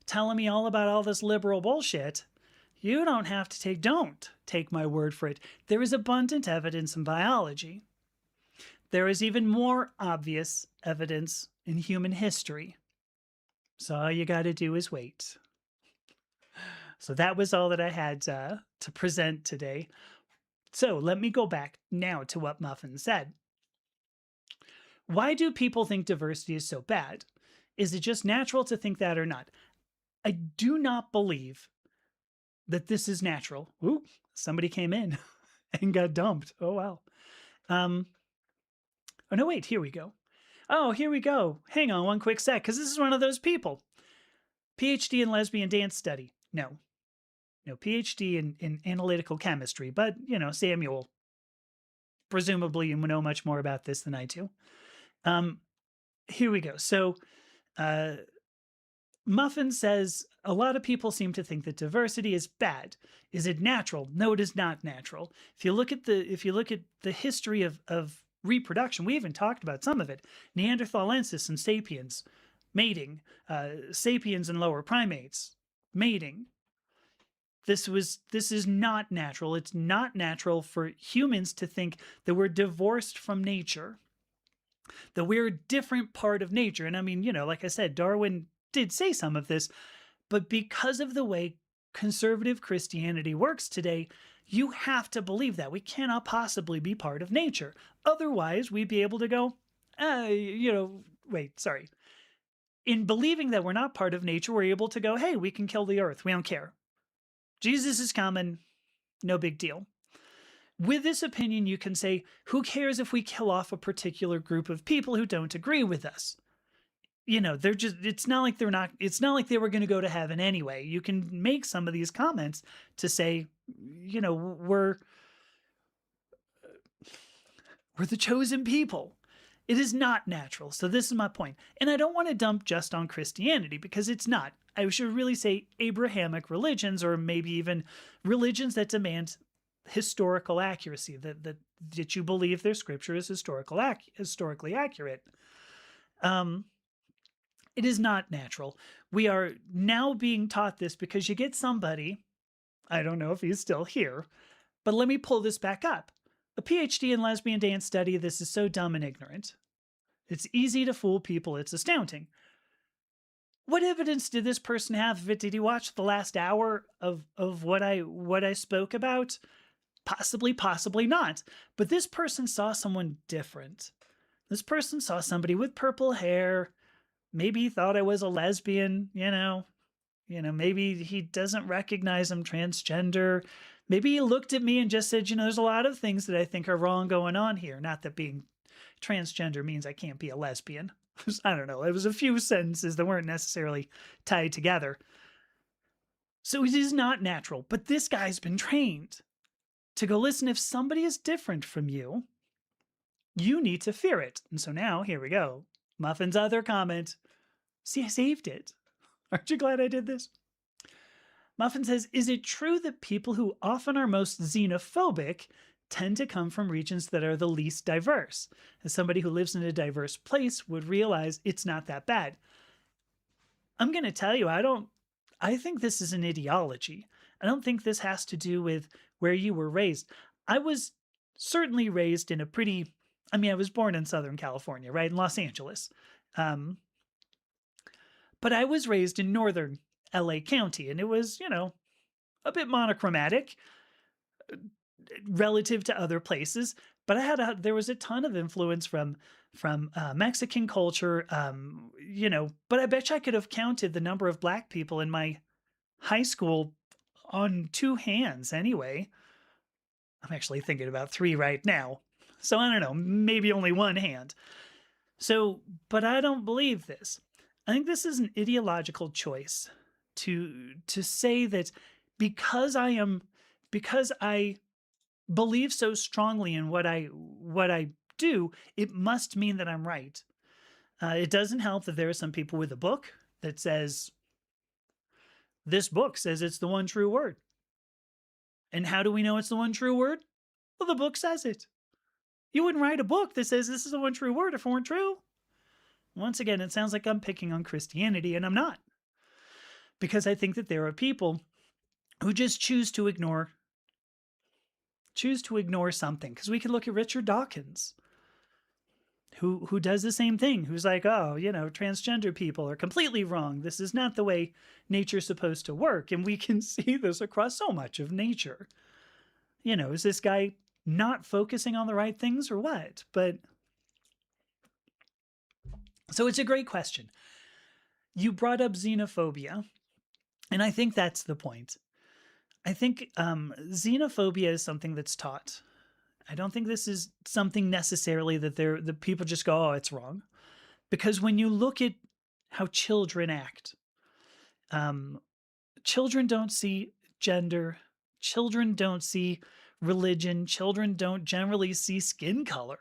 telling me all about all this liberal bullshit. You don't take my word for it. There is abundant evidence in biology. There is even more obvious evidence in human history. So all you got to do is wait. So that was all that I had to present today. So let me go back now to what Muffin said. Why do people think diversity is so bad? Is it just natural to think that or not? I do not believe that this is natural. Ooh, somebody came in and got dumped. Oh, wow. Oh, no, wait, here we go. Oh, here we go. Hang on one quick sec, because this is one of those people. Ph.D. in lesbian dance study. No, Ph.D. in analytical chemistry, but, Samuel, presumably you know much more about this than I do. Here we go. So, Muffin says, a lot of people seem to think that diversity is bad. Is it natural? No, it is not natural. If you look at the history of reproduction, we even talked about some of it. Neanderthalensis and sapiens, mating, sapiens and lower primates, mating. This is not natural. It's not natural for humans to think that we're divorced from nature, that we're a different part of nature. And I mean, like I said, Darwin did say some of this, but because of the way conservative Christianity works today, you have to believe that. We cannot possibly be part of nature. Otherwise, we'd be able to go, wait, sorry. In believing that we're not part of nature, we're able to go, hey, we can kill the earth. We don't care. Jesus is coming. No big deal. With this opinion, you can say, who cares if we kill off a particular group of people who don't agree with us? They're just, it's not like they were going to go to heaven anyway. You can make some of these comments to say, we're the chosen people. It is not natural. So this is my point. And I don't want to dump just on Christianity because it's not. I should really say Abrahamic religions, or maybe even religions that demand historical accuracy, that you believe their scripture is historically accurate. It is not natural. We are now being taught this because you get somebody, I don't know if he's still here, but let me pull this back up. A PhD in lesbian dance study, this is so dumb and ignorant. It's easy to fool people, it's astounding. What evidence did this person have of it? Did he watch the last hour of what I spoke about? Possibly not. But this person saw someone different. This person saw somebody with purple hair. Maybe he thought I was a lesbian, maybe he doesn't recognize I'm transgender. Maybe he looked at me and just said, there's a lot of things that I think are wrong going on here. Not that being transgender means I can't be a lesbian. I don't know. It was a few sentences that weren't necessarily tied together. So it is not natural, but this guy's been trained to go, listen, if somebody is different from you, you need to fear it. And so now, here we go. Muffin's other comment. See, I saved it. Aren't you glad I did this? Muffin says, is it true that people who often are most xenophobic tend to come from regions that are the least diverse? As somebody who lives in a diverse place would realize it's not that bad. I'm going to tell you, I think this is an ideology. I don't think this has to do with where you were raised. I was certainly raised in a pretty, I was born in Southern California, right? In Los Angeles. But I was raised in Northern LA County, and it was, a bit monochromatic relative to other places. But there was a ton of influence from Mexican culture, But I bet you I could have counted the number of Black people in my high school on two hands. Anyway, I'm actually thinking about three right now, so I don't know, maybe only one hand. So, but I don't believe this. I think this is an ideological choice to say that because I believe so strongly in what I do, it must mean that I'm right. It doesn't help that there are some people with a book that says, this book says it's the one true word. And how do we know it's the one true word? Well, the book says it. You wouldn't write a book that says this is the one true word if it weren't true. Once again, it sounds like I'm picking on Christianity, and I'm not. Because I think that there are people who just choose to ignore something. Because we could look at Richard Dawkins, who does the same thing, who's like, oh, transgender people are completely wrong. This is not the way nature's supposed to work. And we can see this across so much of nature. Is this guy not focusing on the right things or what? But so it's a great question. You brought up xenophobia, and I think that's the point. I think xenophobia is something that's taught. I don't think this is something necessarily that the people just go, oh, it's wrong. Because when you look at how children act, children don't see gender, children don't see religion, children don't generally see skin color.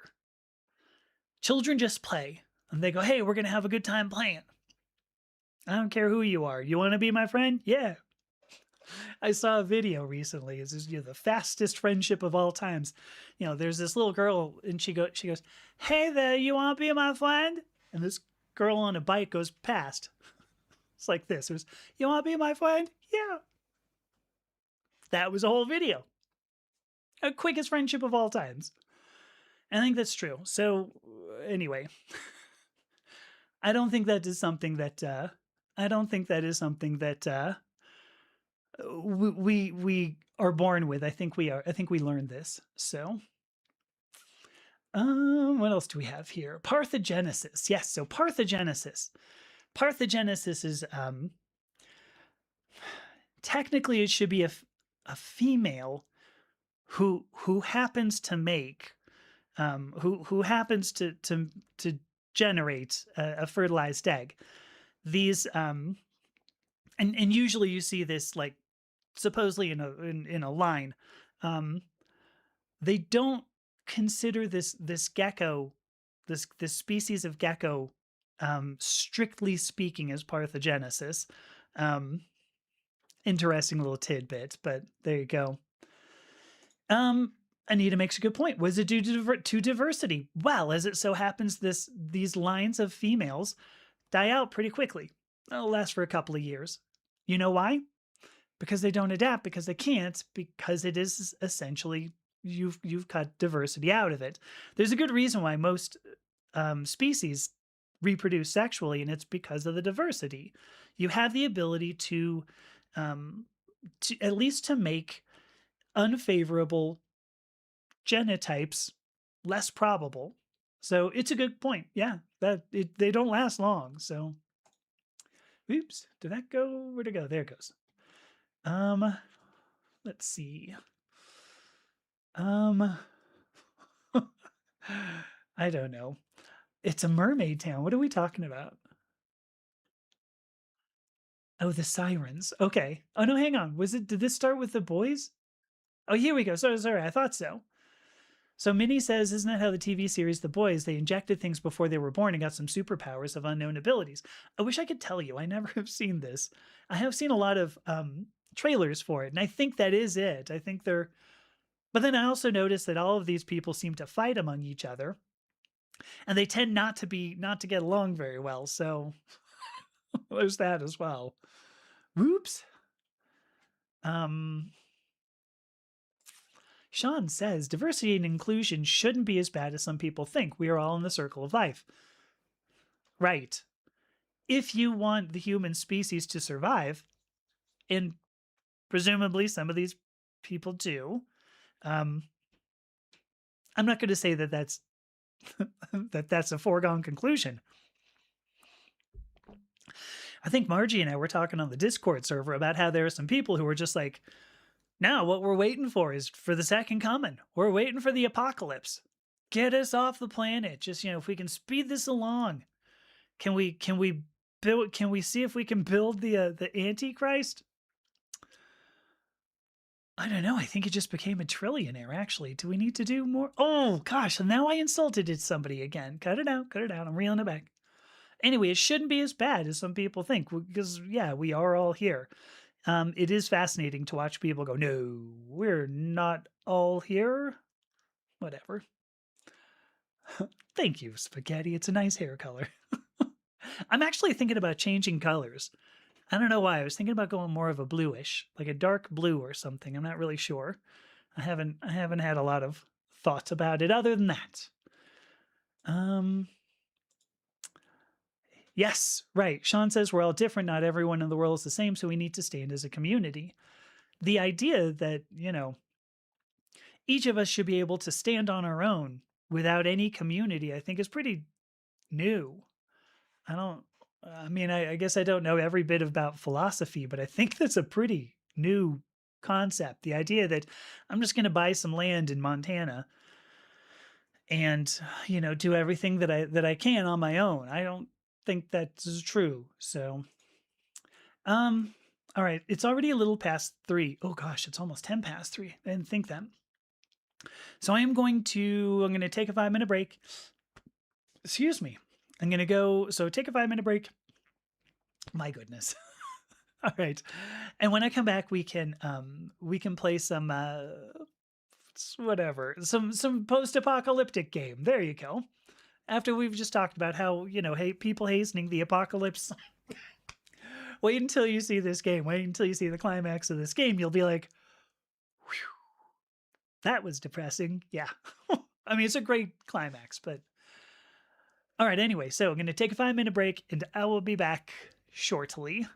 Children just play, and they go, hey, we're going to have a good time playing. I don't care who you are. You want to be my friend? Yeah. I saw a video recently. It's the fastest friendship of all times. There's this little girl, and she goes, hey there, you want to be my friend? And this girl on a bike goes past. It's like this. It was, you want to be my friend? Yeah. That was a whole video. A quickest friendship of all times. I think that's true. So anyway, I don't think that is something that we are born with. I think we learned this. So, what else do we have here? Parthenogenesis. Yes. So parthenogenesis. Parthenogenesis is, technically it should be a female who happens to make, who happens to generate a fertilized egg. These, and usually you see this like supposedly in a line. They don't consider this gecko, this species of gecko, strictly speaking, as parthenogenesis. Interesting little tidbit, but there you go. Anita makes a good point. Was it due to diversity? Well, as it so happens, these lines of females die out pretty quickly. They'll last for a couple of years. You know why? Because they don't adapt, because they can't, because it is essentially you've cut diversity out of it. There's a good reason why most species reproduce sexually, and it's because of the diversity. You have the ability to at least to make unfavorable genotypes less probable. So it's a good point. Yeah, they don't last long. So, oops, did that go? Where'd it go? There it goes. Let's see. I I don't know. It's a mermaid town. What are we talking about? Oh, the sirens. Okay. Oh no, hang on. Did this start with the boys? Oh, here we go. Sorry, I thought so. So Minnie says, isn't that how the TV series The Boys, they injected things before they were born and got some superpowers of unknown abilities? I wish I could tell you. I never have seen this. I have seen a lot of trailers for it, and I think that is it. I think they're but then I also noticed that all of these people seem to fight among each other, and they tend not to get along very well. So there's that as well. Whoops. Um Sean says diversity and inclusion shouldn't be as bad as some people think. We are all in the circle of life. Right. If you want the human species to survive, and presumably some of these people do, um, I'm not going to say that that's that's a foregone conclusion. I think Margie and I were talking on the Discord server about how there are some people who are just like, now what we're waiting for is for the second coming. We're waiting for the apocalypse. Get us off the planet. Just, if we can speed this along, can we see if we can build the Antichrist? I don't know. I think it just became a trillionaire, actually. Do we need to do more? Oh, gosh. Now I insulted somebody again. Cut it out. Cut it out. I'm reeling it back. Anyway, it shouldn't be as bad as some people think because, yeah, we are all here. It is fascinating to watch people go, no, we're not all here. Whatever. Thank you, Spaghetti. It's a nice hair color. I'm actually thinking about changing colors. I don't know why. I was thinking about going more of a bluish, like a dark blue or something. I'm not really sure. I haven't had a lot of thoughts about it other than that. Um Yes, right. Sean says we're all different. Not everyone in the world is the same, so we need to stand as a community. The idea that, each of us should be able to stand on our own without any community, I think is pretty new. I don't, I mean, I guess I don't know every bit about philosophy, but I think that's a pretty new concept. The idea that I'm just going to buy some land in Montana and, do everything that I can on my own. I don't think that's true. So, um, all right, it's already a little past 3. Oh gosh, it's almost 10 past 3. I didn't think that. So I'm going to take a 5-minute break. Excuse me. I'm going to go, so take a 5-minute break. My goodness. All right. And when I come back, we can play some whatever, some post-apocalyptic game. There you go. After we've just talked about how, people hastening the apocalypse. Wait until you see this game. Wait until you see the climax of this game. You'll be like, whew, that was depressing. Yeah. I mean, it's a great climax, but all right. Anyway, so I'm going to take a 5-minute break and I will be back shortly.